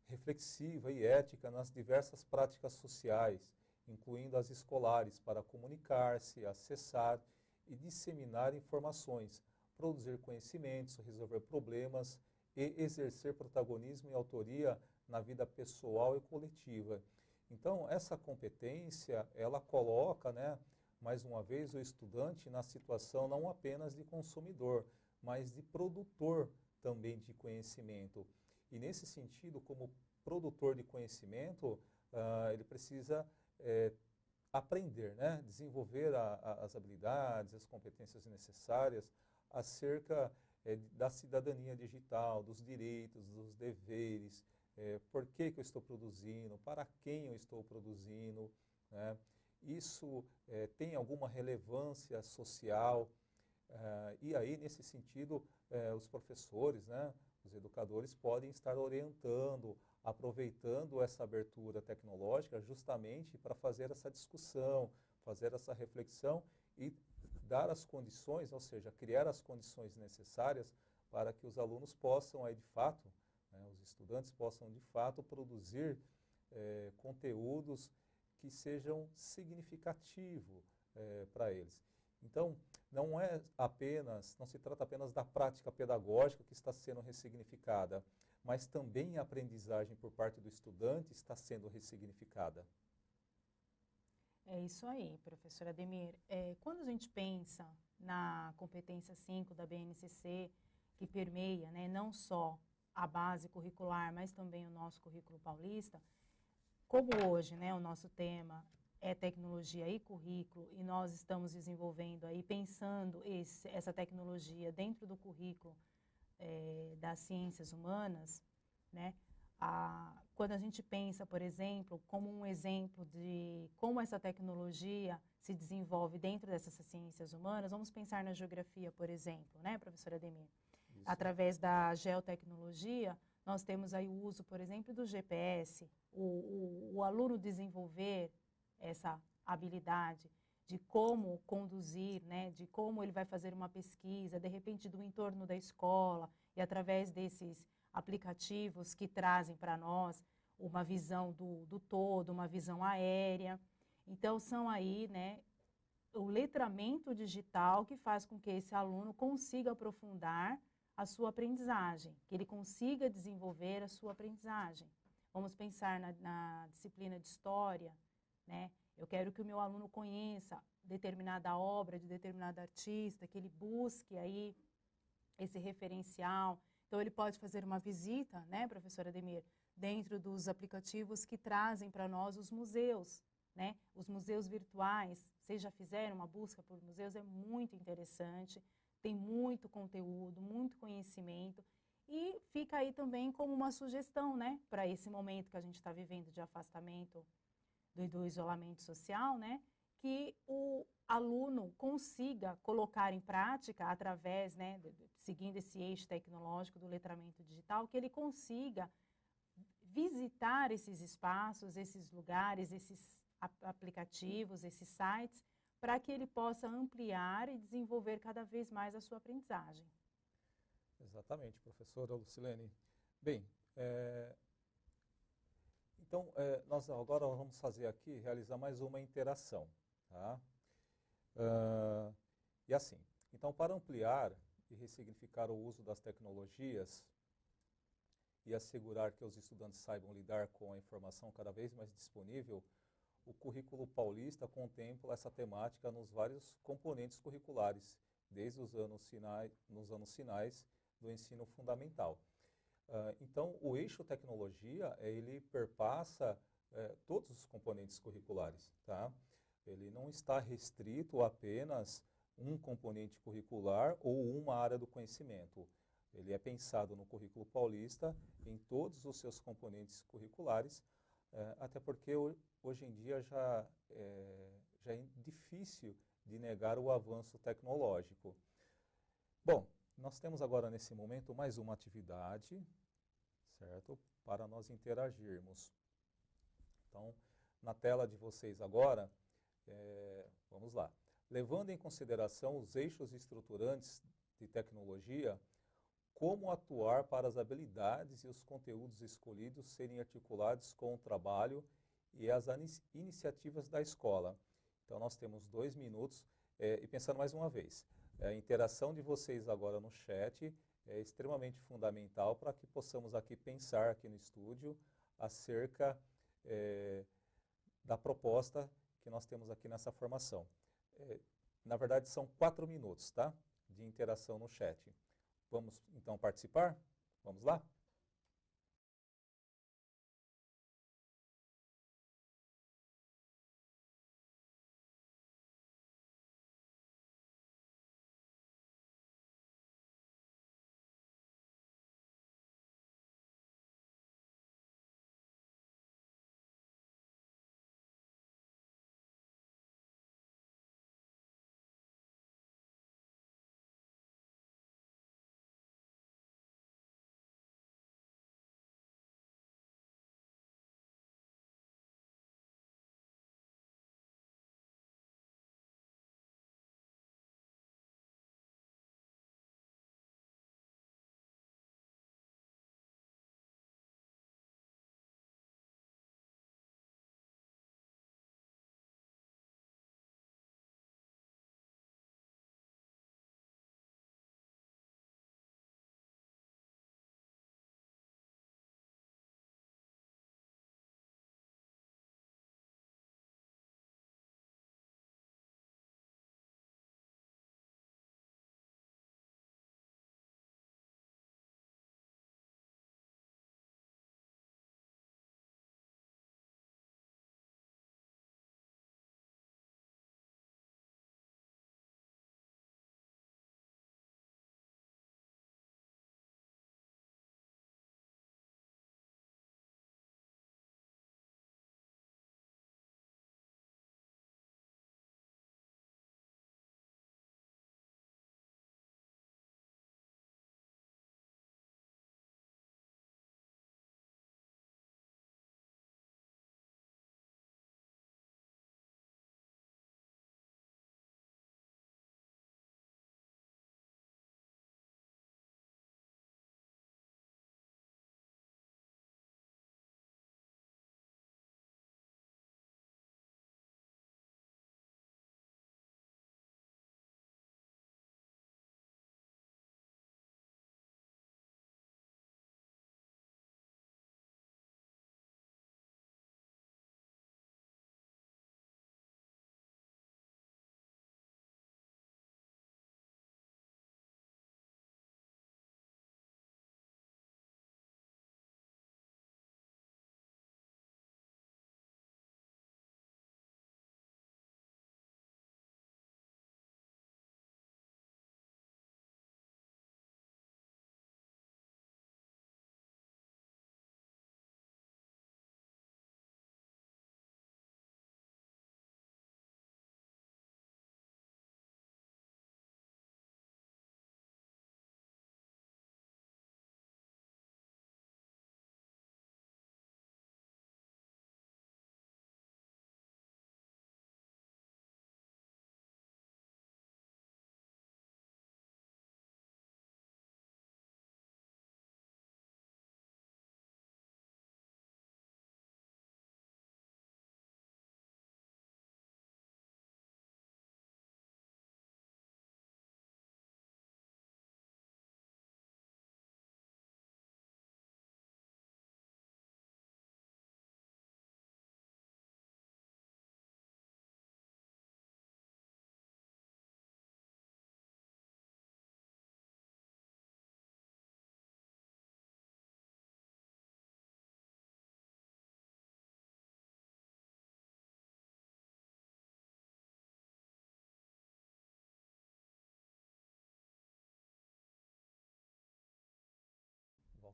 reflexiva e ética nas diversas práticas sociais, incluindo as escolares, para comunicar-se, acessar e disseminar informações, produzir conhecimentos, resolver problemas e exercer protagonismo e autoria na vida pessoal e coletiva. Então, essa competência, ela coloca, né, mais uma vez, o estudante na situação não apenas de consumidor, mas de produtor também de conhecimento. E nesse sentido, como produtor de conhecimento, ele precisa aprender, né, desenvolver as habilidades, as competências necessárias acerca da cidadania digital, dos direitos, dos deveres, por que eu estou produzindo, para quem eu estou produzindo, né? Isso tem alguma relevância social, e aí, nesse sentido, os professores, né, os educadores podem estar orientando, aproveitando essa abertura tecnológica justamente para fazer essa discussão, fazer essa reflexão e dar as condições, ou seja, criar as condições necessárias para que os alunos possam, aí, de fato, né, os estudantes possam, de fato, produzir conteúdos que sejam significativos para eles. Então, não se trata apenas da prática pedagógica que está sendo ressignificada, mas também a aprendizagem por parte do estudante está sendo ressignificada. É isso aí, professora Ademir. Quando a gente pensa na competência 5 da BNCC, que permeia, né, não só a base curricular, mas também o nosso currículo paulista, como hoje, né, o nosso tema é tecnologia e currículo, e nós estamos desenvolvendo aí, pensando essa tecnologia dentro do currículo das ciências humanas, né, quando a gente pensa, por exemplo, como um exemplo de como essa tecnologia se desenvolve dentro dessas ciências humanas, vamos pensar na geografia, por exemplo, né, professora Ademir? Isso. Através da geotecnologia, nós temos aí o uso, por exemplo, do GPS, o aluno desenvolver essa habilidade de como conduzir, né, de como ele vai fazer uma pesquisa, de repente do entorno da escola, e através desses aplicativos que trazem para nós uma visão do todo, uma visão aérea. Então, são aí, né, o letramento digital que faz com que esse aluno consiga aprofundar a sua aprendizagem, que ele consiga desenvolver a sua aprendizagem. Vamos pensar na disciplina de história, né? Eu quero que o meu aluno conheça determinada obra de determinado artista, que ele busque aí esse referencial. Então, ele pode fazer uma visita, né, professora Ademir, dentro dos aplicativos que trazem para nós os museus, né? Os museus virtuais. Vocês já fizeram uma busca por museus? É muito interessante, tem muito conteúdo, muito conhecimento. E fica aí também como uma sugestão, né, para esse momento que a gente está vivendo de afastamento do isolamento social, né, que o aluno consiga colocar em prática através, né, seguindo esse eixo tecnológico do letramento digital, que ele consiga visitar esses espaços, esses lugares, esses aplicativos, esses sites, para que ele possa ampliar e desenvolver cada vez mais a sua aprendizagem. Exatamente, professora Lucilene. Bem, então, nós agora vamos fazer aqui, realizar mais uma interação, tá? E assim, então, para ampliar e ressignificar o uso das tecnologias e assegurar que os estudantes saibam lidar com a informação cada vez mais disponível, o currículo paulista contempla essa temática nos vários componentes curriculares, desde os anos finais do ensino fundamental. Então, o eixo tecnologia, ele perpassa todos os componentes curriculares, tá? Ele não está restrito a apenas um componente curricular ou uma área do conhecimento. Ele é pensado no currículo paulista em todos os seus componentes curriculares, até porque hoje em dia já é difícil de negar o avanço tecnológico. Bom, nós temos agora nesse momento mais uma atividade, certo? Para nós interagirmos. Então, na tela de vocês agora, vamos lá. Levando em consideração os eixos estruturantes de tecnologia, como atuar para as habilidades e os conteúdos escolhidos serem articulados com o trabalho e as iniciativas da escola. Então, nós temos 2 minutos, e pensando mais uma vez, a interação de vocês agora no chat é extremamente fundamental para que possamos aqui pensar aqui no estúdio acerca da proposta que nós temos aqui nessa formação. Na verdade, são 4 minutos, tá? De interação no chat. Vamos, então, participar? Vamos lá?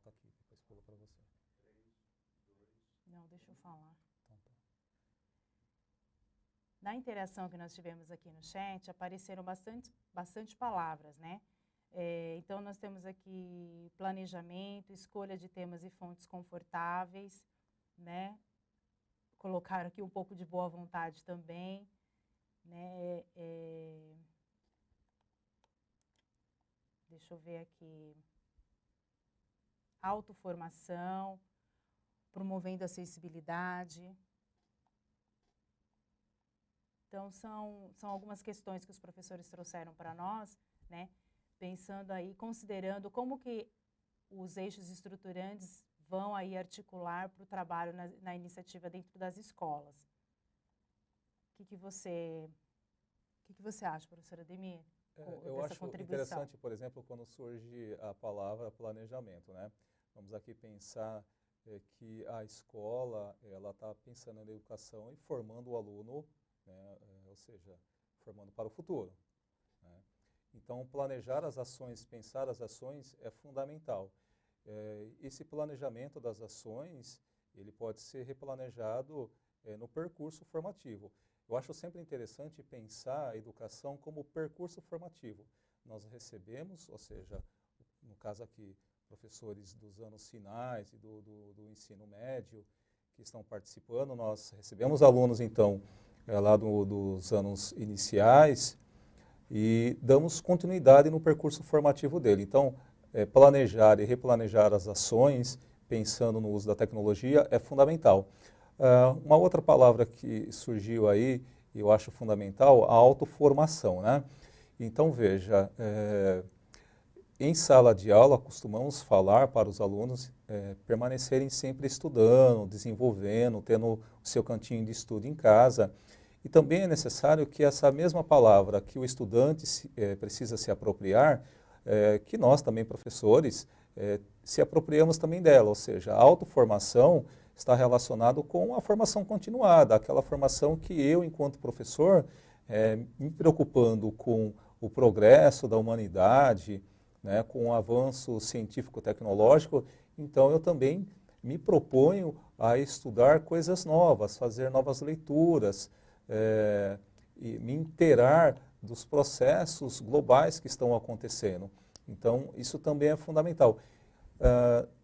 volta aqui, depois pula para você. Não, deixa eu falar. Então, tá. Na interação que nós tivemos aqui no chat, apareceram bastante palavras, né? Então, nós temos aqui planejamento, escolha de temas e fontes confortáveis, né? Colocaram aqui um pouco de boa vontade também, né? Deixa eu ver aqui. Autoformação, promovendo acessibilidade. Então, são algumas questões que os professores trouxeram para nós, né? Pensando aí, considerando como que os eixos estruturantes vão aí articular para o trabalho na iniciativa dentro das escolas. O que você acha, professora Ademir, Eu dessa acho contribuição? interessante, por exemplo, quando surge a palavra planejamento, né? Vamos aqui pensar que a escola, ela está pensando na educação e formando o aluno, né? Ou seja, formando para o futuro, né? Então, planejar as ações, pensar as ações é fundamental. Esse planejamento das ações, ele pode ser replanejado no percurso formativo. Eu acho sempre interessante pensar a educação como percurso formativo. Nós recebemos, ou seja, no caso aqui, professores dos anos finais e do ensino médio que estão participando, nós recebemos alunos, então, lá dos anos iniciais e damos continuidade no percurso formativo dele. Então, planejar e replanejar as ações, pensando no uso da tecnologia, é fundamental. Uma outra palavra que surgiu aí, eu acho fundamental, a autoformação, né? Então, veja, em sala de aula, costumamos falar para os alunos permanecerem sempre estudando, desenvolvendo, tendo o seu cantinho de estudo em casa. E também é necessário que essa mesma palavra que o estudante precisa se apropriar, que nós também, professores, se apropriamos também dela, ou seja, a autoformação está relacionado com a formação continuada, aquela formação que eu, enquanto professor, me preocupando com o progresso da humanidade, né, com o avanço científico-tecnológico, então eu também me proponho a estudar coisas novas, fazer novas leituras, e me inteirar dos processos globais que estão acontecendo. Então, isso também é fundamental.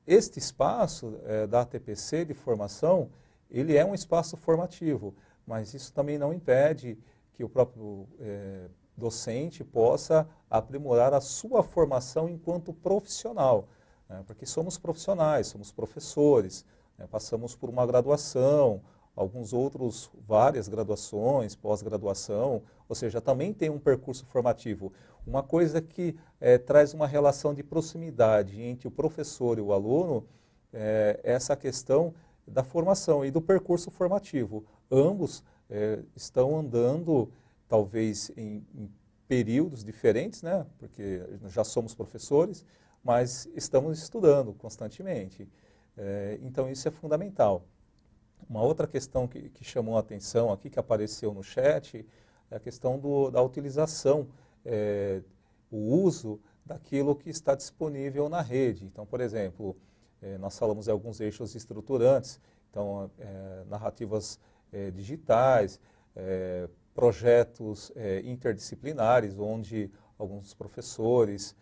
Este espaço da ATPC de formação, ele é um espaço formativo, mas isso também não impede que o próprio docente possa aprimorar a sua formação enquanto profissional, né? Porque somos profissionais, somos professores, né? Passamos por uma graduação, alguns outros, várias graduações, pós-graduação, ou seja, também tem um percurso formativo. Uma coisa que traz uma relação de proximidade entre o professor e o aluno é essa questão da formação e do percurso formativo. Ambos estão andando, talvez em períodos diferentes, né? Porque já somos professores, mas estamos estudando constantemente. Então, isso é fundamental. Uma outra questão que chamou a atenção aqui, que apareceu no chat, é a questão da utilização, o uso daquilo que está disponível na rede. Então, por exemplo, nós falamos de alguns eixos estruturantes, então, narrativas digitais, projetos interdisciplinares, onde alguns professores,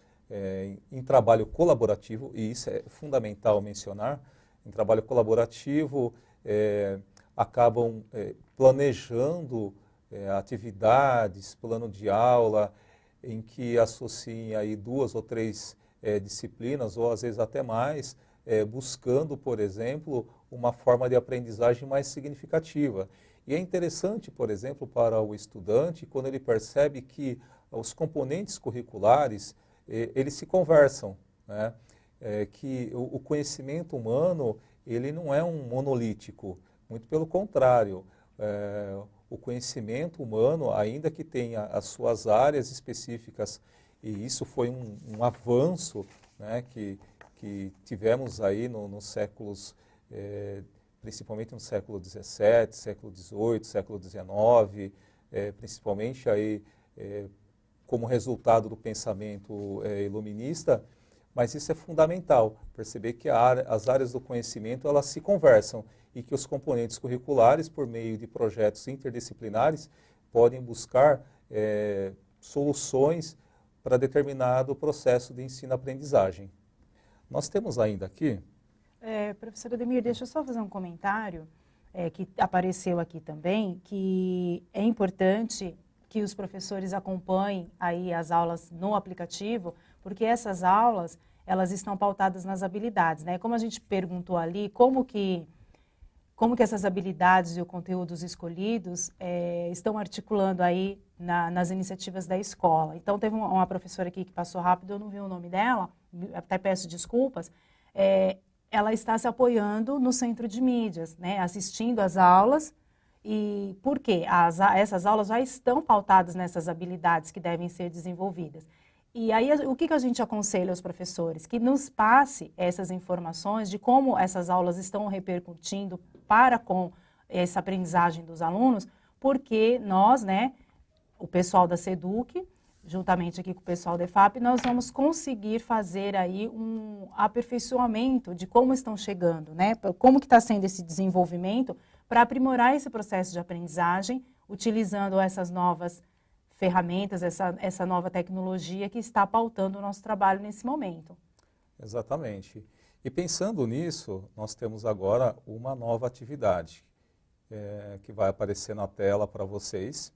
em trabalho colaborativo, e isso é fundamental mencionar, em trabalho colaborativo, acabam planejando atividades, plano de aula, em que associem aí 2 ou 3 disciplinas, ou às vezes até mais, buscando, por exemplo, uma forma de aprendizagem mais significativa. E é interessante, por exemplo, para o estudante, quando ele percebe que os componentes curriculares, eles se conversam, né? Que o conhecimento humano, ele não é um monolítico, muito pelo contrário. O conhecimento humano, ainda que tenha as suas áreas específicas, e isso foi um avanço, né, que tivemos aí nos séculos, principalmente no século XVII, século XVIII, século XIX, principalmente aí como resultado do pensamento iluminista, Mas isso é fundamental, perceber que as áreas do conhecimento elas se conversam e que os componentes curriculares, por meio de projetos interdisciplinares, podem buscar soluções para determinado processo de ensino-aprendizagem. Nós temos ainda aqui... Professora Ademir, deixa eu só fazer um comentário que apareceu aqui também, que é importante que os professores acompanhem aí as aulas no aplicativo, porque essas aulas, elas estão pautadas nas habilidades, né? Como a gente perguntou ali, como que essas habilidades e os conteúdos escolhidos estão articulando aí nas iniciativas da escola. Então, teve uma professora aqui que passou rápido, eu não vi o nome dela, até peço desculpas, ela está se apoiando no centro de mídias, né, assistindo às aulas. E por quê? Essas aulas já estão pautadas nessas habilidades que devem ser desenvolvidas. E aí, o que a gente aconselha aos professores? Que nos passe essas informações de como essas aulas estão repercutindo para com essa aprendizagem dos alunos, porque nós, né, o pessoal da SEDUC, juntamente aqui com o pessoal da EFAP, nós vamos conseguir fazer aí um aperfeiçoamento de como estão chegando, né, como que está sendo esse desenvolvimento para aprimorar esse processo de aprendizagem, utilizando essas novas ferramentas, essa nova tecnologia que está pautando o nosso trabalho nesse momento. Exatamente. E pensando nisso, nós temos agora uma nova atividade que vai aparecer na tela para vocês.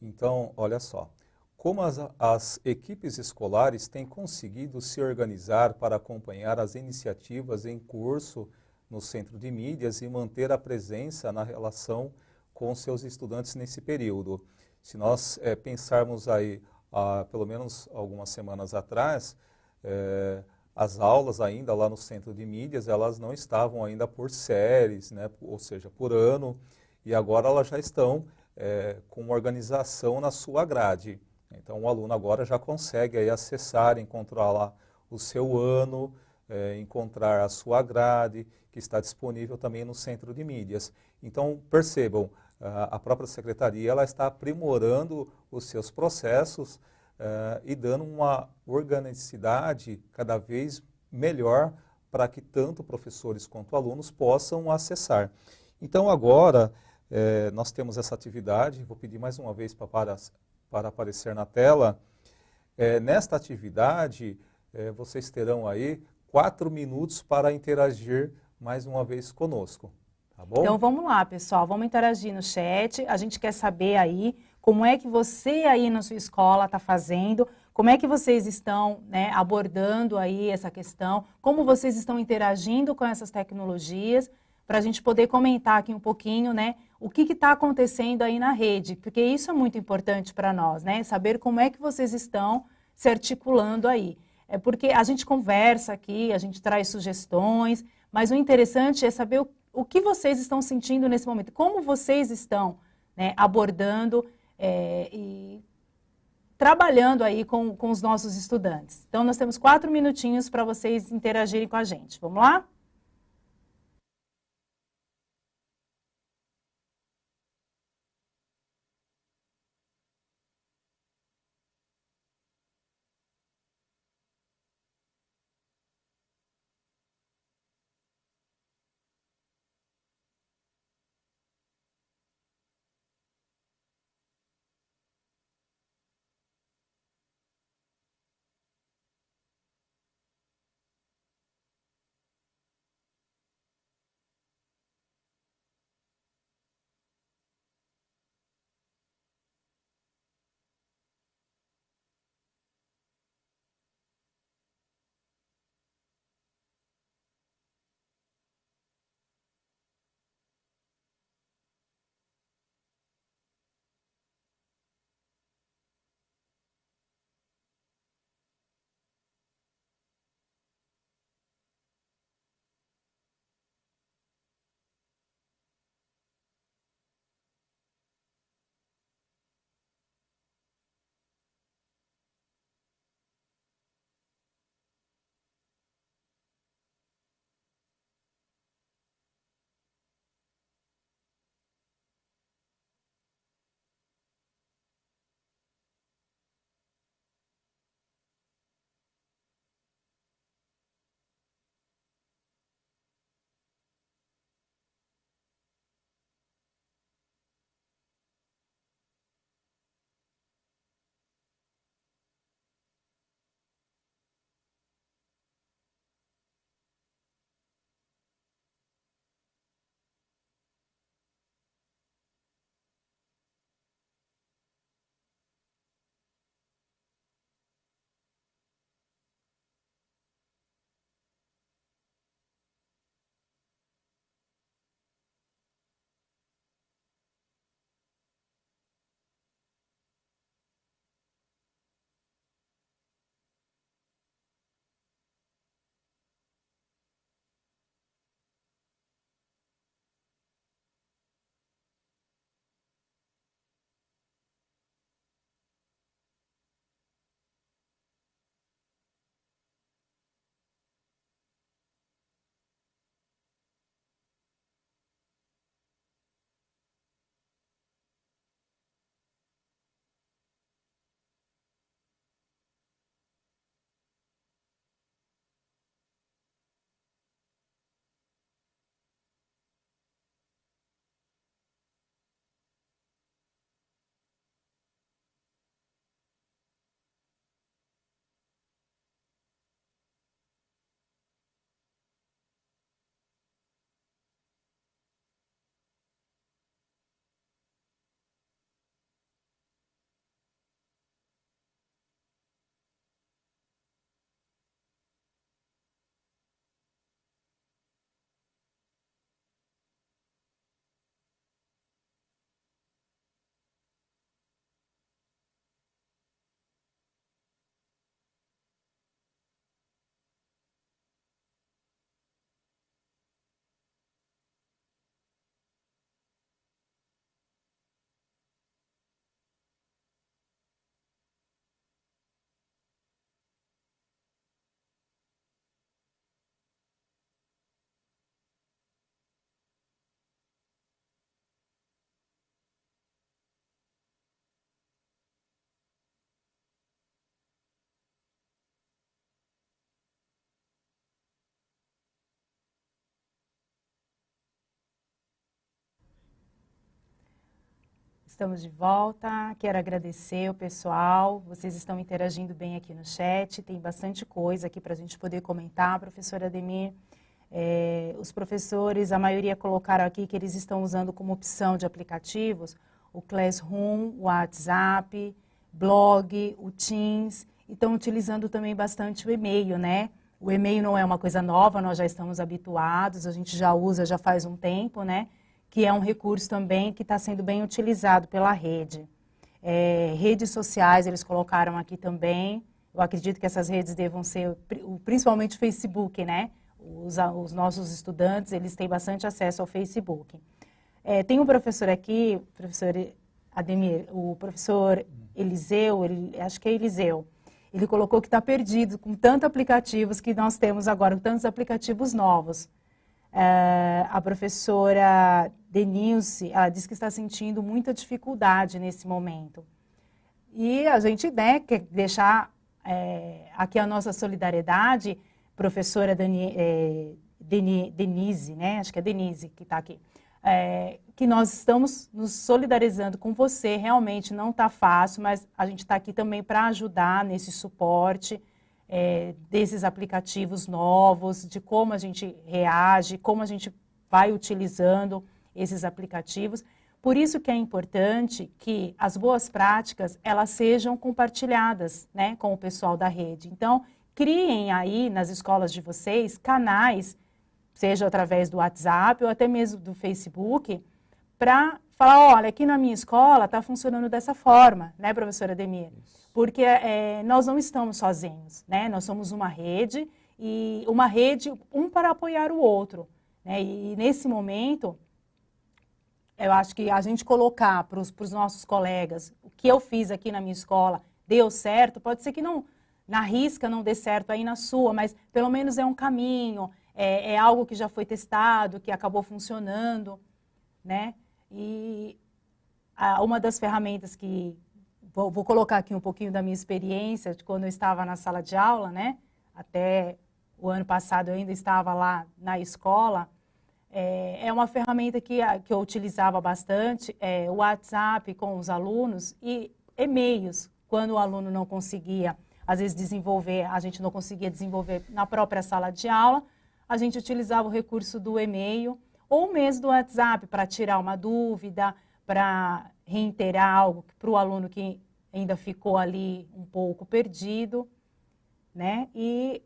Então, olha só, como as equipes escolares têm conseguido se organizar para acompanhar as iniciativas em curso no Centro de Mídias e manter a presença na relação com seus estudantes nesse período. Se nós pensarmos aí, pelo menos algumas semanas atrás, as aulas ainda lá no Centro de Mídias, elas não estavam ainda por séries, né, ou seja, por ano, e agora elas já estão com uma organização na sua grade. Então o aluno agora já consegue aí acessar, encontrar lá o seu ano, encontrar a sua grade, que está disponível também no Centro de Mídias. Então percebam, a própria secretaria ela está aprimorando os seus processos e dando uma organicidade cada vez melhor para que tanto professores quanto alunos possam acessar. Então agora nós temos essa atividade, vou pedir mais uma vez para aparecer na tela. Nesta atividade, vocês terão aí 4 minutos para interagir mais uma vez conosco. Tá bom? Então vamos lá, pessoal, vamos interagir no chat. A gente quer saber aí como é que você aí na sua escola está fazendo, como é que vocês estão, né, abordando aí essa questão, como vocês estão interagindo com essas tecnologias, para a gente poder comentar aqui um pouquinho, né, o que está acontecendo aí na rede, porque isso é muito importante para nós, né, saber como é que vocês estão se articulando aí. É porque a gente conversa aqui, a gente traz sugestões, mas o interessante é saber o que vocês estão sentindo nesse momento, como vocês estão, né, abordando e trabalhando aí com os nossos estudantes. Então, nós temos 4 minutinhos para vocês interagirem com a gente. Vamos lá? Estamos de volta. Quero agradecer o pessoal. Vocês estão interagindo bem aqui no chat. Tem bastante coisa aqui para a gente poder comentar, professora Ademir. Os professores, a maioria colocaram aqui que eles estão usando como opção de aplicativos o Classroom, o WhatsApp, blog, o Teams. E estão utilizando também bastante o e-mail, né? O e-mail não é uma coisa nova, nós já estamos habituados, a gente já usa já faz um tempo, né? Que é um recurso também que está sendo bem utilizado pela rede. Redes sociais, eles colocaram aqui também. Eu acredito que essas redes devam ser, principalmente o Facebook, né? Os nossos estudantes, eles têm bastante acesso ao Facebook. Tem um professor aqui, professor Ademir, o professor Eliseu, acho que é Eliseu, ele colocou que está perdido com tantos aplicativos que nós temos agora, tantos aplicativos novos. A professora Denilce, ela diz que está sentindo muita dificuldade nesse momento. E a gente, né, quer deixar aqui a nossa solidariedade, professora Denise, né, acho que é Denise que está aqui, que nós estamos nos solidarizando com você, realmente não está fácil, mas a gente está aqui também para ajudar nesse suporte, desses aplicativos novos, de como a gente reage, como a gente vai utilizando esses aplicativos. Por isso que é importante que as boas práticas, elas sejam compartilhadas, né, com o pessoal da rede. Então, criem aí nas escolas de vocês canais, seja através do WhatsApp ou até mesmo do Facebook, para falar, olha, aqui na minha escola está funcionando dessa forma, né, professora Ademir? Porque nós não estamos sozinhos, né? Nós somos uma rede, e uma rede, um para apoiar o outro, né? E nesse momento, eu acho que a gente colocar para os nossos colegas, o que eu fiz aqui na minha escola deu certo, pode ser que não, na risca não dê certo aí na sua, mas pelo menos é um caminho, é algo que já foi testado, que acabou funcionando, né? E uma das ferramentas que... Vou colocar aqui um pouquinho da minha experiência de quando eu estava na sala de aula, né? Até o ano passado eu ainda estava lá na escola. É uma ferramenta que eu utilizava bastante, o WhatsApp com os alunos e e-mails, quando o aluno não conseguia, às vezes, desenvolver, a gente não conseguia desenvolver na própria sala de aula, a gente utilizava o recurso do e-mail ou mesmo do WhatsApp para tirar uma dúvida, para reiterar algo para o aluno que ainda ficou ali um pouco perdido, né? E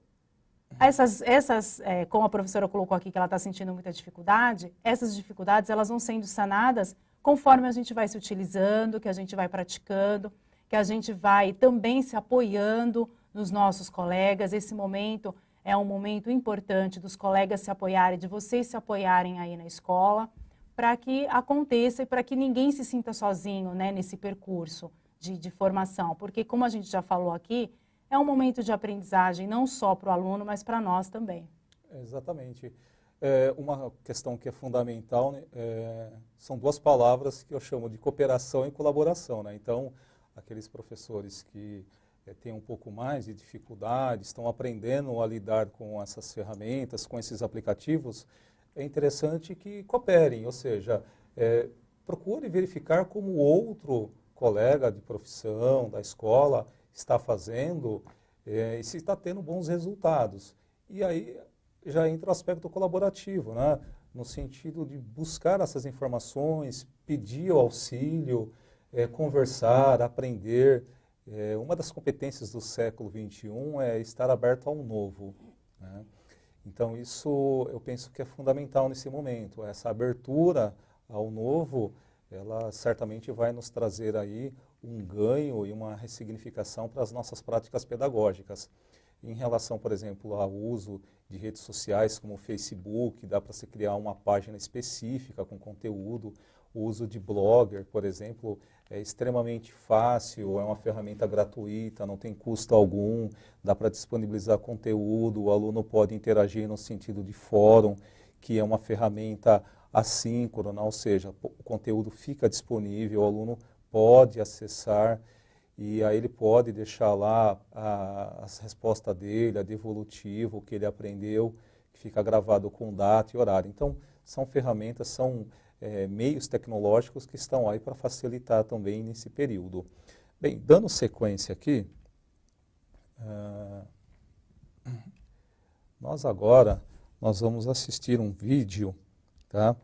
como a professora colocou aqui que ela está sentindo muita dificuldade, essas dificuldades elas vão sendo sanadas conforme a gente vai se utilizando, que a gente vai praticando, que a gente vai também se apoiando nos nossos colegas. Esse momento é um momento importante dos colegas se apoiarem, de vocês se apoiarem aí na escola, para que aconteça e para que ninguém se sinta sozinho, né, nesse percurso de formação. Porque, como a gente já falou aqui, é um momento de aprendizagem não só para o aluno, mas para nós também. Exatamente. Uma questão que é fundamental, né, são duas palavras que eu chamo de cooperação e colaboração, né? Então, aqueles professores que têm um pouco mais de dificuldade, estão aprendendo a lidar com essas ferramentas, com esses aplicativos, é interessante que cooperem, ou seja, procure verificar como o outro colega de profissão, da escola, está fazendo e se está tendo bons resultados. E aí já entra o aspecto colaborativo, né? No sentido de buscar essas informações, pedir o auxílio, conversar, aprender. Uma das competências do século XXI é estar aberto ao novo, né? Então, isso eu penso que é fundamental nesse momento. Essa abertura ao novo, ela certamente vai nos trazer aí um ganho e uma ressignificação para as nossas práticas pedagógicas. Em relação, por exemplo, ao uso de redes sociais como o Facebook, dá para se criar uma página específica com conteúdo. O uso de Blogger, por exemplo, é extremamente fácil, é uma ferramenta gratuita, não tem custo algum, dá para disponibilizar conteúdo, o aluno pode interagir no sentido de fórum, que é uma ferramenta assíncrona, ou seja, o conteúdo fica disponível, o aluno pode acessar e aí ele pode deixar lá as respostas dele, a devolutiva, o que ele aprendeu, que fica gravado com data e horário. Então, são ferramentas, são meios tecnológicos que estão aí para facilitar também nesse período. Bem, dando sequência aqui, nós vamos assistir um vídeo, tá,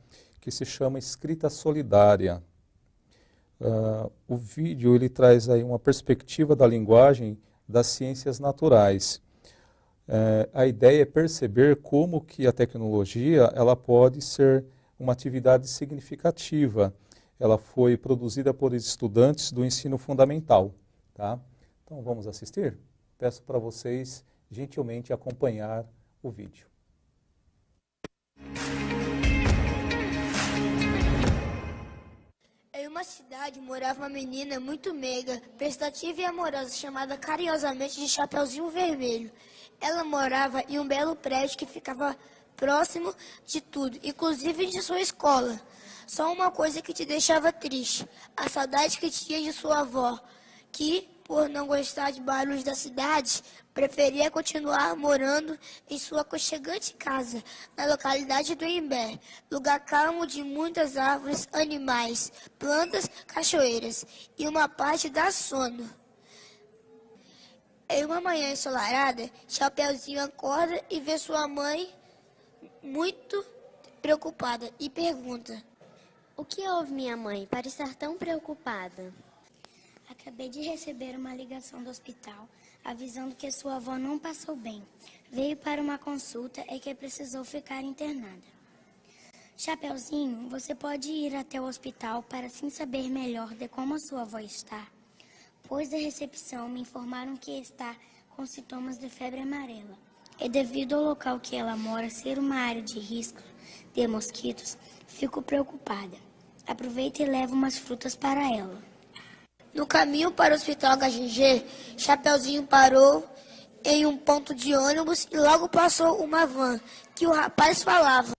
que se chama Escrita Solidária. O vídeo ele traz aí uma perspectiva da linguagem das ciências naturais. A ideia é perceber como que a tecnologia ela pode ser uma atividade significativa. Ela foi produzida por estudantes do ensino fundamental. Tá? Então vamos assistir? Peço para vocês gentilmente acompanhar o vídeo. Em uma cidade morava uma menina muito meiga, prestativa e amorosa, chamada carinhosamente de Chapeuzinho Vermelho. Ela morava em um belo prédio que ficava próximo de tudo, inclusive de sua escola. Só uma coisa que te deixava triste, a saudade que tinha de sua avó, que, por não gostar de barulhos da cidade, preferia continuar morando em sua aconchegante casa, na localidade do Imbé, lugar calmo de muitas árvores, animais, plantas, cachoeiras, e uma parte dá sono. Em uma manhã ensolarada, Chapeuzinho acorda e vê sua mãe muito preocupada e pergunta: "O que houve, minha mãe, para estar tão preocupada?" "Acabei de receber uma ligação do hospital avisando que sua avó não passou bem. Veio para uma consulta e que precisou ficar internada." "Chapeuzinho, você pode ir até o hospital para assim saber melhor de como a sua avó está?" "Pois da recepção me informaram que está com sintomas de febre amarela. E devido ao local que ela mora ser uma área de risco de mosquitos, fico preocupada. Aproveita e leva umas frutas para ela." No caminho para o hospital HGG, Chapeuzinho parou em um ponto de ônibus e logo passou uma van, que o rapaz falava: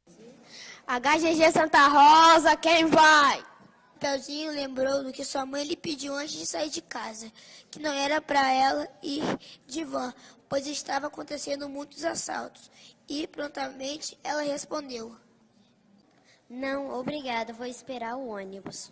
"HGG Santa Rosa, quem vai?" Chapeuzinho lembrou do que sua mãe lhe pediu antes de sair de casa, que não era para ela ir de van, pois estava acontecendo muitos assaltos. E prontamente ela respondeu: "Não, obrigada, vou esperar o ônibus."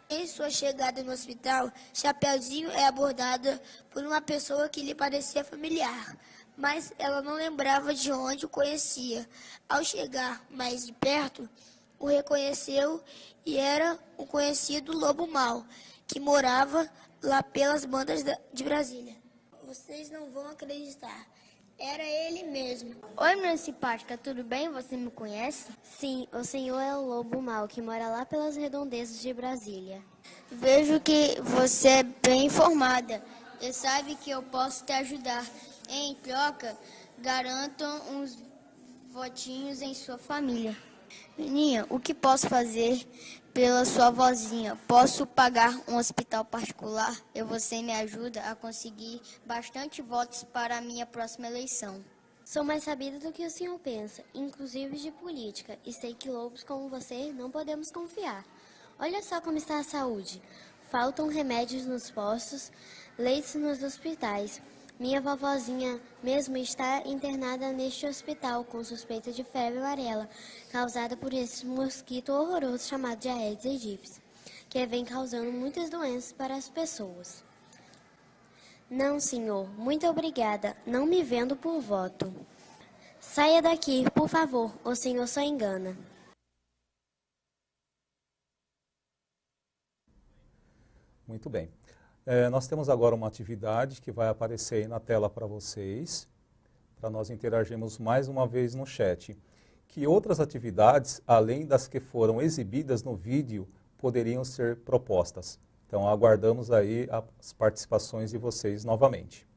Em sua chegada no hospital, Chapeuzinho é abordada por uma pessoa que lhe parecia familiar, mas ela não lembrava de onde o conhecia. Ao chegar mais de perto, o reconheceu e era um conhecido lobo mau, que morava lá pelas bandas de Brasília. Vocês não vão acreditar. Era ele mesmo. "Oi, minha simpática, tudo bem? Você me conhece?" "Sim, o senhor é o lobo mau que mora lá pelas redondezas de Brasília." "Vejo que você é bem informada e sabe que eu posso te ajudar. Em troca, garanto uns votinhos em sua família." "Menina, o que posso fazer pela sua vozinha? Posso pagar um hospital particular e você me ajuda a conseguir bastante votos para a minha próxima eleição." "Sou mais sabida do que o senhor pensa, inclusive de política, e sei que lobos como você não podemos confiar. Olha só como está a saúde. Faltam remédios nos postos, leitos nos hospitais. Minha vovozinha mesmo está internada neste hospital com suspeita de febre amarela, causada por esse mosquito horroroso chamado de Aedes aegypti, que vem causando muitas doenças para as pessoas." "Não, senhor, muito obrigada, não me vendo por voto." "Saia daqui, por favor, o senhor só engana." Muito bem. Nós temos agora uma atividade que vai aparecer aí na tela para vocês, para nós interagirmos mais uma vez no chat. Que outras atividades, além das que foram exibidas no vídeo, poderiam ser propostas? Então, aguardamos aí as participações de vocês novamente.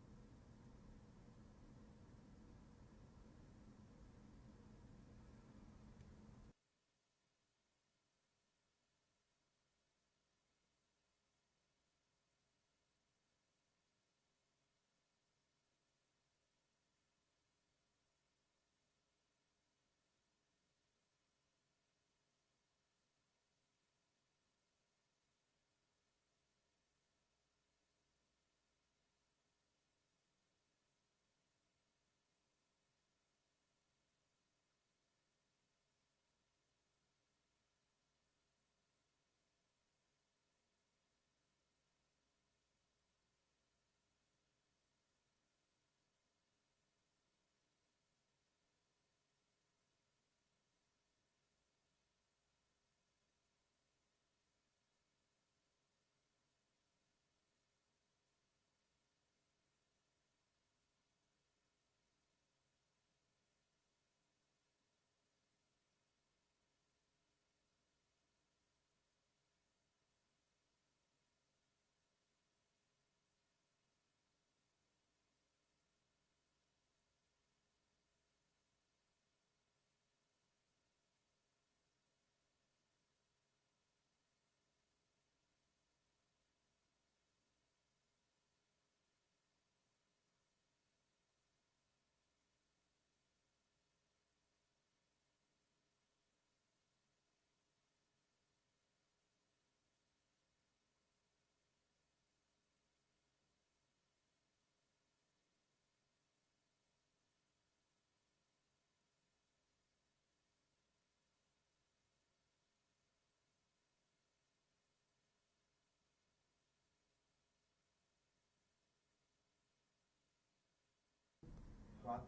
4,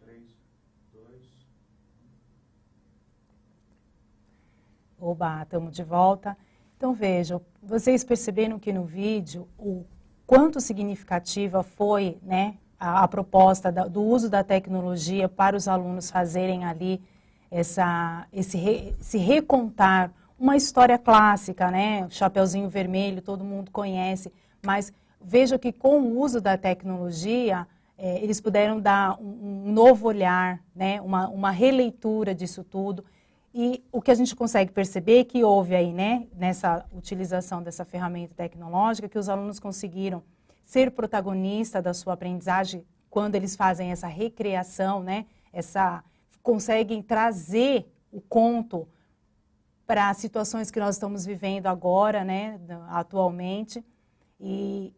3, 2... Oba, estamos de volta. Então vejam, vocês perceberam que no vídeo o quanto significativa foi, né, a proposta do uso da tecnologia para os alunos fazerem ali esse recontar uma história clássica, né? Chapeuzinho Vermelho, todo mundo conhece, mas veja que com o uso da tecnologia, eles puderam dar um novo olhar, né? Uma releitura disso tudo. E o que a gente consegue perceber é que houve aí, né, nessa utilização dessa ferramenta tecnológica, que os alunos conseguiram ser protagonista da sua aprendizagem quando eles fazem essa recriação, né, conseguem trazer o conto para as situações que nós estamos vivendo agora, né, atualmente. E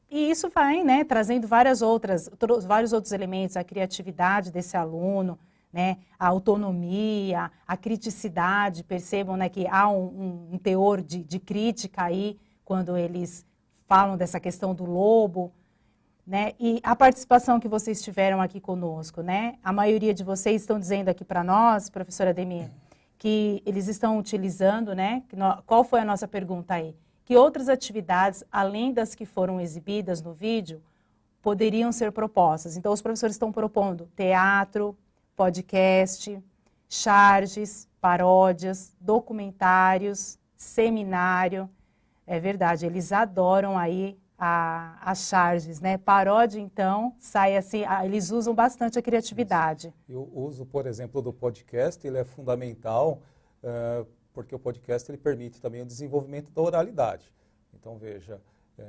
isso vai, né, trazendo vários outros elementos, a criatividade desse aluno, né, a autonomia, a criticidade, percebam, né, que há um teor de crítica aí, quando eles falam dessa questão do lobo, né, e a participação que vocês tiveram aqui conosco, né, a maioria de vocês estão dizendo aqui para nós, professora Ademir, que eles estão utilizando, né, qual foi a nossa pergunta aí? Que outras atividades, além das que foram exibidas no vídeo, poderiam ser propostas? Então, os professores estão propondo teatro, podcast, charges, paródias, documentários, seminário. É verdade, eles adoram aí as charges, né? Paródia, então, sai assim, eles usam bastante a criatividade. Eu uso, por exemplo, do podcast, ele é fundamental, porque o podcast ele permite também o desenvolvimento da oralidade. Então, veja,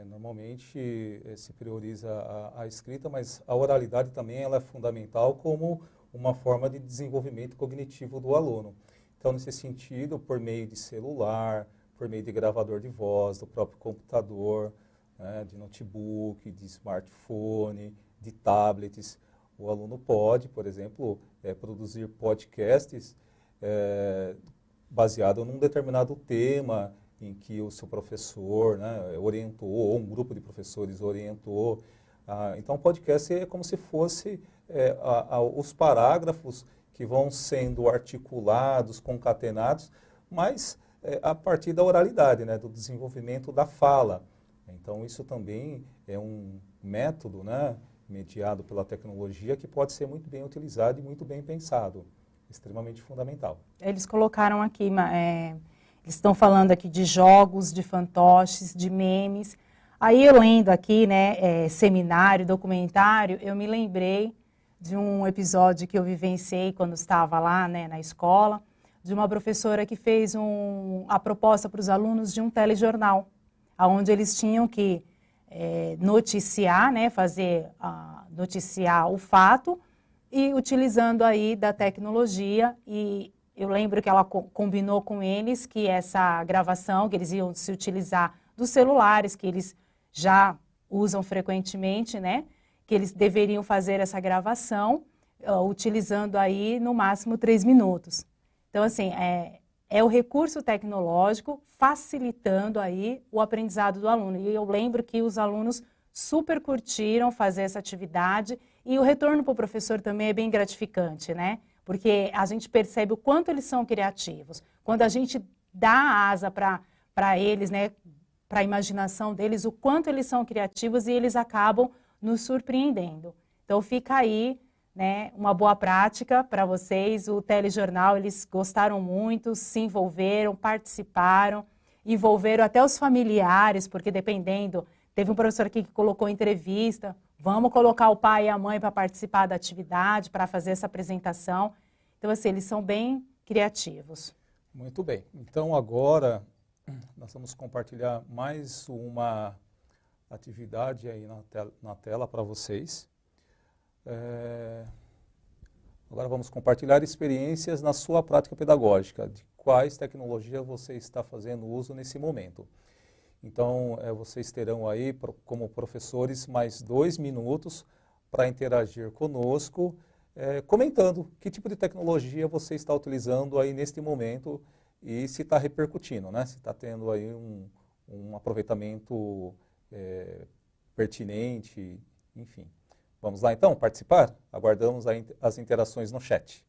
normalmente se prioriza a escrita, mas a oralidade também ela é fundamental como uma forma de desenvolvimento cognitivo do aluno. Então, nesse sentido, por meio de celular, por meio de gravador de voz, do próprio computador, né, de notebook, de smartphone, de tablets, o aluno pode, por exemplo, produzir podcasts baseado num determinado tema em que o seu professor, né, orientou, ou um grupo de professores orientou. Então, o podcast é como se fosse os parágrafos que vão sendo articulados, concatenados, mas a partir da oralidade, né, do desenvolvimento da fala. Então, isso também é um método, né, mediado pela tecnologia que pode ser muito bem utilizado e muito bem pensado. Extremamente fundamental. Eles colocaram aqui, eles estão falando aqui de jogos, de fantoches, de memes. Aí eu lendo aqui, né, seminário, documentário, eu me lembrei de um episódio que eu vivenciei quando estava lá, né, na escola, de uma professora que fez a proposta para os alunos de um telejornal, onde eles tinham que noticiar, né, noticiar o fato e utilizando aí da tecnologia. E eu lembro que ela combinou com eles que essa gravação, que eles iam se utilizar dos celulares, que eles já usam frequentemente, né, que eles deveriam fazer essa gravação utilizando aí no máximo 3 minutos. Então, assim, é o recurso tecnológico facilitando aí o aprendizado do aluno. E eu lembro que os alunos super curtiram fazer essa atividade e o retorno para o professor também é bem gratificante, né? Porque a gente percebe o quanto eles são criativos. Quando a gente dá asa para eles, né, para a imaginação deles, o quanto eles são criativos e eles acabam nos surpreendendo. Então fica aí, né, uma boa prática para vocês. O telejornal, eles gostaram muito, se envolveram, participaram, envolveram até os familiares, porque dependendo, teve um professor aqui que colocou entrevista, vamos colocar o pai e a mãe para participar da atividade, para fazer essa apresentação. Então, assim, eles são bem criativos. Muito bem. Então, agora, nós vamos compartilhar mais uma atividade aí na tela para vocês. Agora vamos compartilhar experiências na sua prática pedagógica, de quais tecnologias você está fazendo uso nesse momento. Então, vocês terão aí, como professores, mais 2 minutos para interagir conosco, comentando que tipo de tecnologia você está utilizando aí neste momento e se está repercutindo, né? Se está tendo aí um aproveitamento pertinente, enfim. Vamos lá então participar? Aguardamos as interações no chat.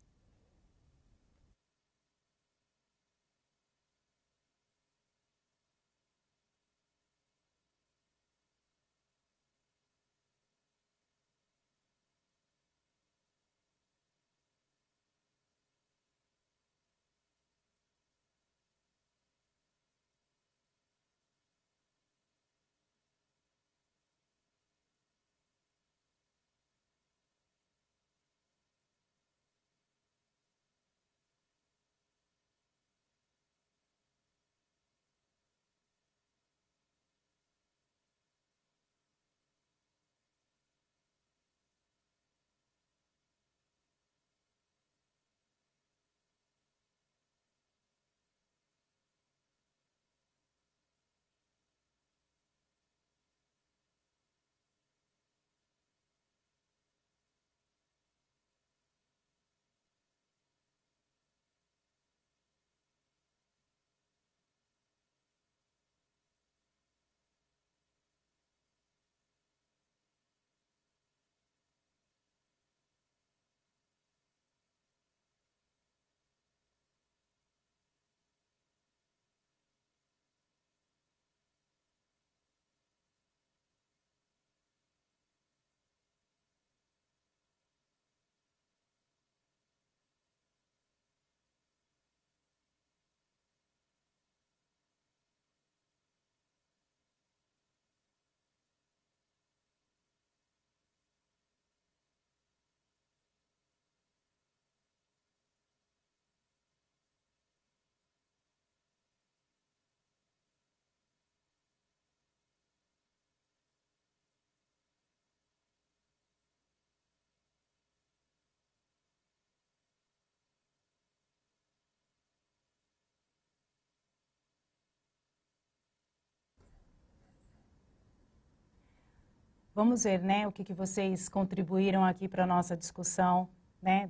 Vamos ver, né, o que vocês contribuíram aqui para a nossa discussão, né,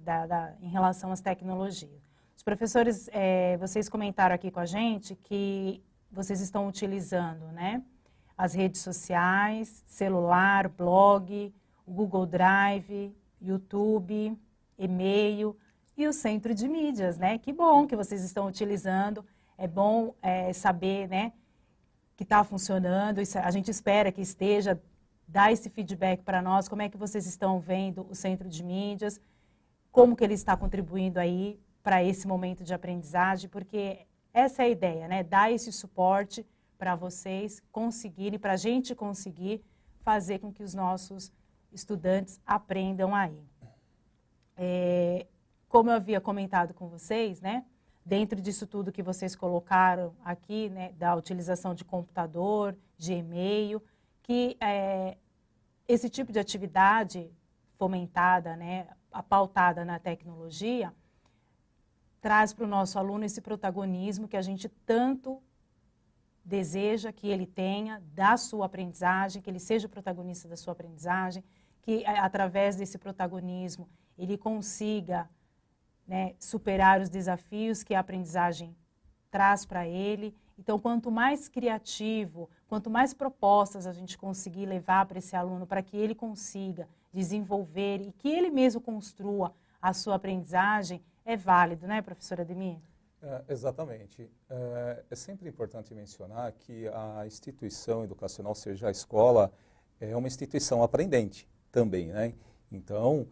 em relação às tecnologias. Os professores, vocês comentaram aqui com a gente que vocês estão utilizando, né, as redes sociais, celular, blog, o Google Drive, YouTube, e-mail e o centro de mídias, né? Que bom que vocês estão utilizando, é bom saber, né, que está funcionando, a gente espera que esteja. Dá esse feedback para nós, como é que vocês estão vendo o centro de mídias, como que ele está contribuindo aí para esse momento de aprendizagem, porque essa é a ideia, né? Dar esse suporte para vocês conseguirem, para a gente conseguir fazer com que os nossos estudantes aprendam aí. Como eu havia comentado com vocês, né? Dentro disso tudo que vocês colocaram aqui, né? Da utilização de computador, de e-mail, que esse tipo de atividade fomentada, né, pautada na tecnologia, traz para o nosso aluno esse protagonismo que a gente tanto deseja que ele tenha da sua aprendizagem, que ele seja o protagonista da sua aprendizagem, que através desse protagonismo ele consiga, né, superar os desafios que a aprendizagem traz para ele. Então, quanto mais criativo, quanto mais propostas a gente conseguir levar para esse aluno, para que ele consiga desenvolver e que ele mesmo construa a sua aprendizagem, é válido, né, professora Ademir? Exatamente. É sempre importante mencionar que a instituição educacional, seja a escola, é uma instituição aprendente também, né? Então,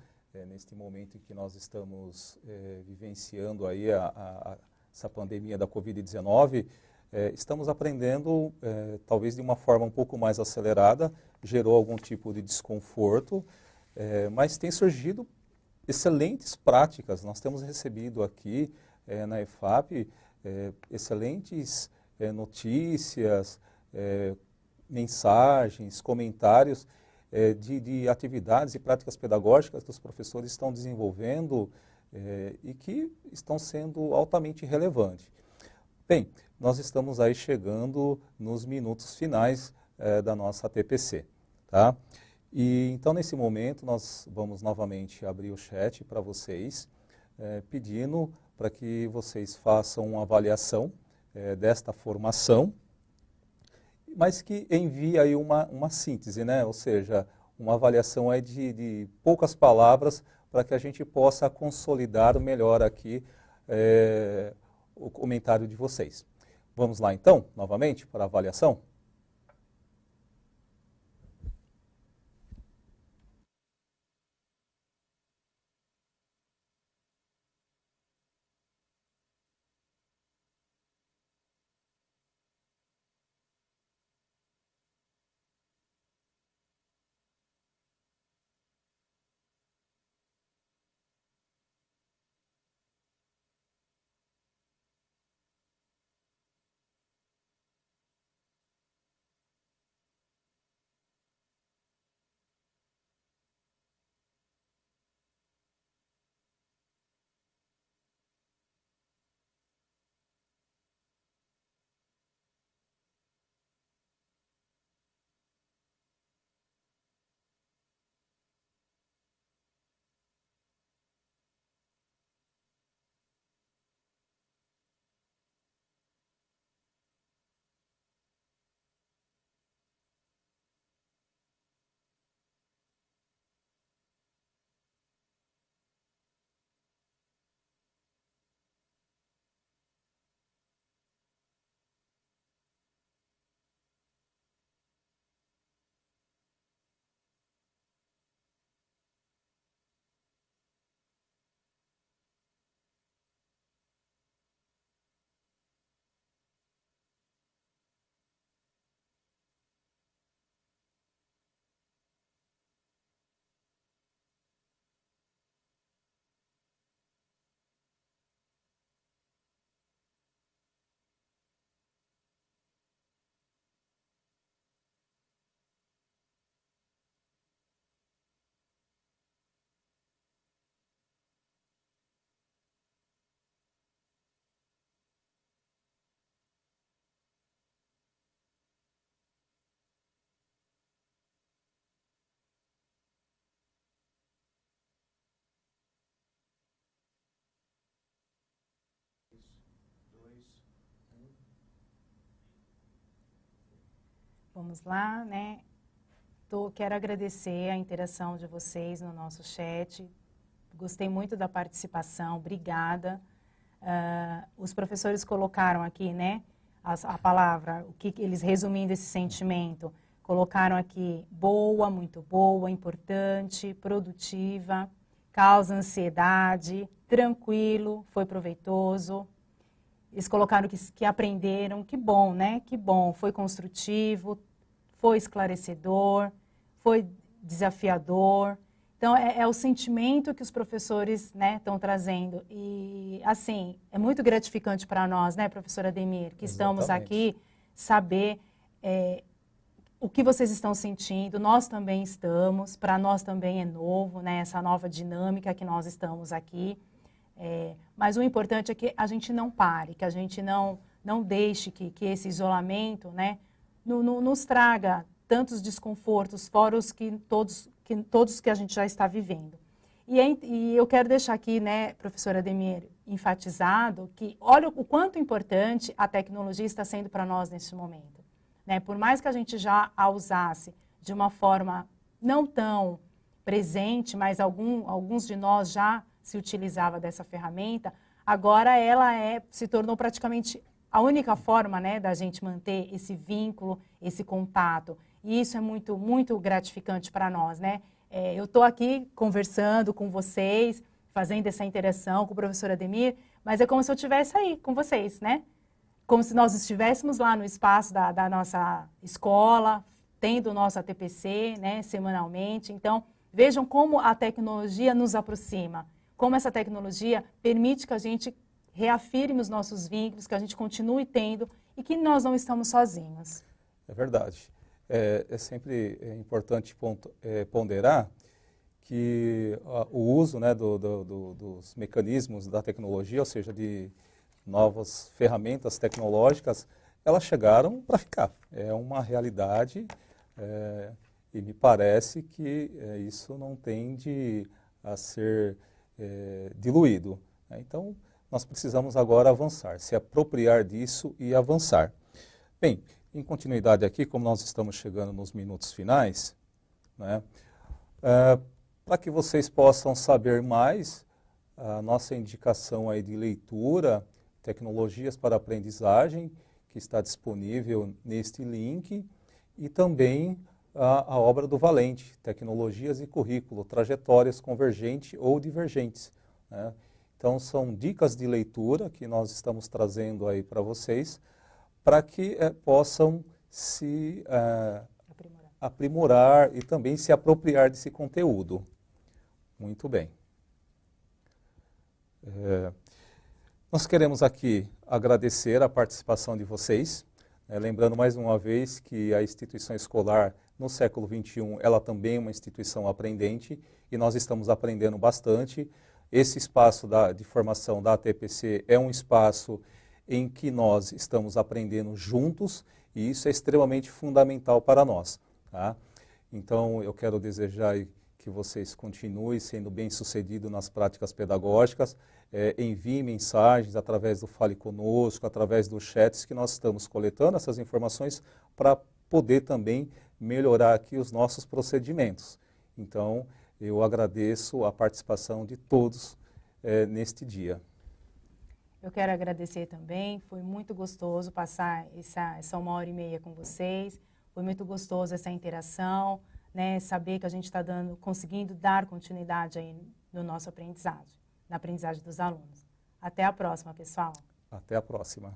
neste momento em que nós estamos vivenciando aí essa pandemia da Covid-19, estamos aprendendo, talvez de uma forma um pouco mais acelerada, gerou algum tipo de desconforto, mas tem surgido excelentes práticas. Nós temos recebido aqui na EFAP excelentes notícias, mensagens, comentários de atividades e práticas pedagógicas que os professores estão desenvolvendo e que estão sendo altamente relevantes. Bem, nós estamos aí chegando nos minutos finais da nossa TPC, tá? E então, nesse momento, nós vamos novamente abrir o chat para vocês, pedindo para que vocês façam uma avaliação desta formação, mas que envie aí uma síntese, né? Ou seja, uma avaliação aí de poucas palavras para que a gente possa consolidar melhor aqui o comentário de vocês. Vamos lá então, novamente, para a avaliação? Vamos lá, né? Quero agradecer a interação de vocês no nosso chat. Gostei muito da participação, obrigada. Os professores colocaram aqui, né, a palavra, o que eles resumindo esse sentimento, colocaram aqui boa, muito boa, importante, produtiva, causa ansiedade, tranquilo, foi proveitoso. Eles colocaram que aprenderam, que bom, né? Que bom, foi construtivo, foi esclarecedor, foi desafiador. Então, é o sentimento que os professores, né, estão trazendo. E, assim, é muito gratificante para nós, né, professora Ademir, que estamos aqui, saber o que vocês estão sentindo. Nós também estamos, para nós também é novo, né, essa nova dinâmica que nós estamos aqui. Mas o importante é que a gente não pare, que a gente não deixe que esse isolamento, né, nos traga tantos desconfortos, fora os todos que a gente já está vivendo. E eu quero deixar aqui, né, professora Ademir, enfatizado que olha o quanto importante a tecnologia está sendo para nós neste momento. Né? Por mais que a gente já a usasse de uma forma não tão presente, mas alguns de nós já se utilizava dessa ferramenta, agora ela se tornou praticamente a única forma, né, da gente manter esse vínculo, esse contato. E isso é muito, muito gratificante para nós, né? Eu estou aqui conversando com vocês, fazendo essa interação com o professor Ademir, mas é como se eu estivesse aí com vocês, né? Como se nós estivéssemos lá no espaço da nossa escola, tendo o nosso ATPC, né, semanalmente. Então, vejam como a tecnologia nos aproxima, como essa tecnologia permite que a gente reafirme os nossos vínculos, que a gente continue tendo e que nós não estamos sozinhos. É verdade. É sempre importante ponderar que o uso, né, dos mecanismos da tecnologia, ou seja, de novas ferramentas tecnológicas, elas chegaram para ficar. É uma realidade e me parece que isso não tende a ser diluído. Né? Então, nós precisamos agora avançar, se apropriar disso e avançar. Bem, em continuidade aqui, como nós estamos chegando nos minutos finais, né, Para que vocês possam saber mais, a nossa indicação aí de leitura, Tecnologias para Aprendizagem, que está disponível neste link, e também a obra do Valente, Tecnologias e Currículo, Trajetórias Convergentes ou Divergentes, né? Então, são dicas de leitura que nós estamos trazendo aí para vocês, para que possam se aprimorar e também se apropriar desse conteúdo. Muito bem. Nós queremos aqui agradecer a participação de vocês, lembrando mais uma vez que a instituição escolar no século XXI, ela também é uma instituição aprendente e nós estamos aprendendo bastante. Esse espaço de formação da ATPC é um espaço em que nós estamos aprendendo juntos e isso é extremamente fundamental para nós. Tá? Então, eu quero desejar que vocês continuem sendo bem-sucedidos nas práticas pedagógicas, enviem mensagens através do Fale Conosco, através dos chats que nós estamos coletando essas informações para poder também melhorar aqui os nossos procedimentos. Então, eu agradeço a participação de todos neste dia. Eu quero agradecer também, foi muito gostoso passar essa 1h30 com vocês, foi muito gostoso essa interação, né, saber que a gente está conseguindo dar continuidade aí no nosso aprendizagem, na aprendizagem dos alunos. Até a próxima, pessoal. Até a próxima.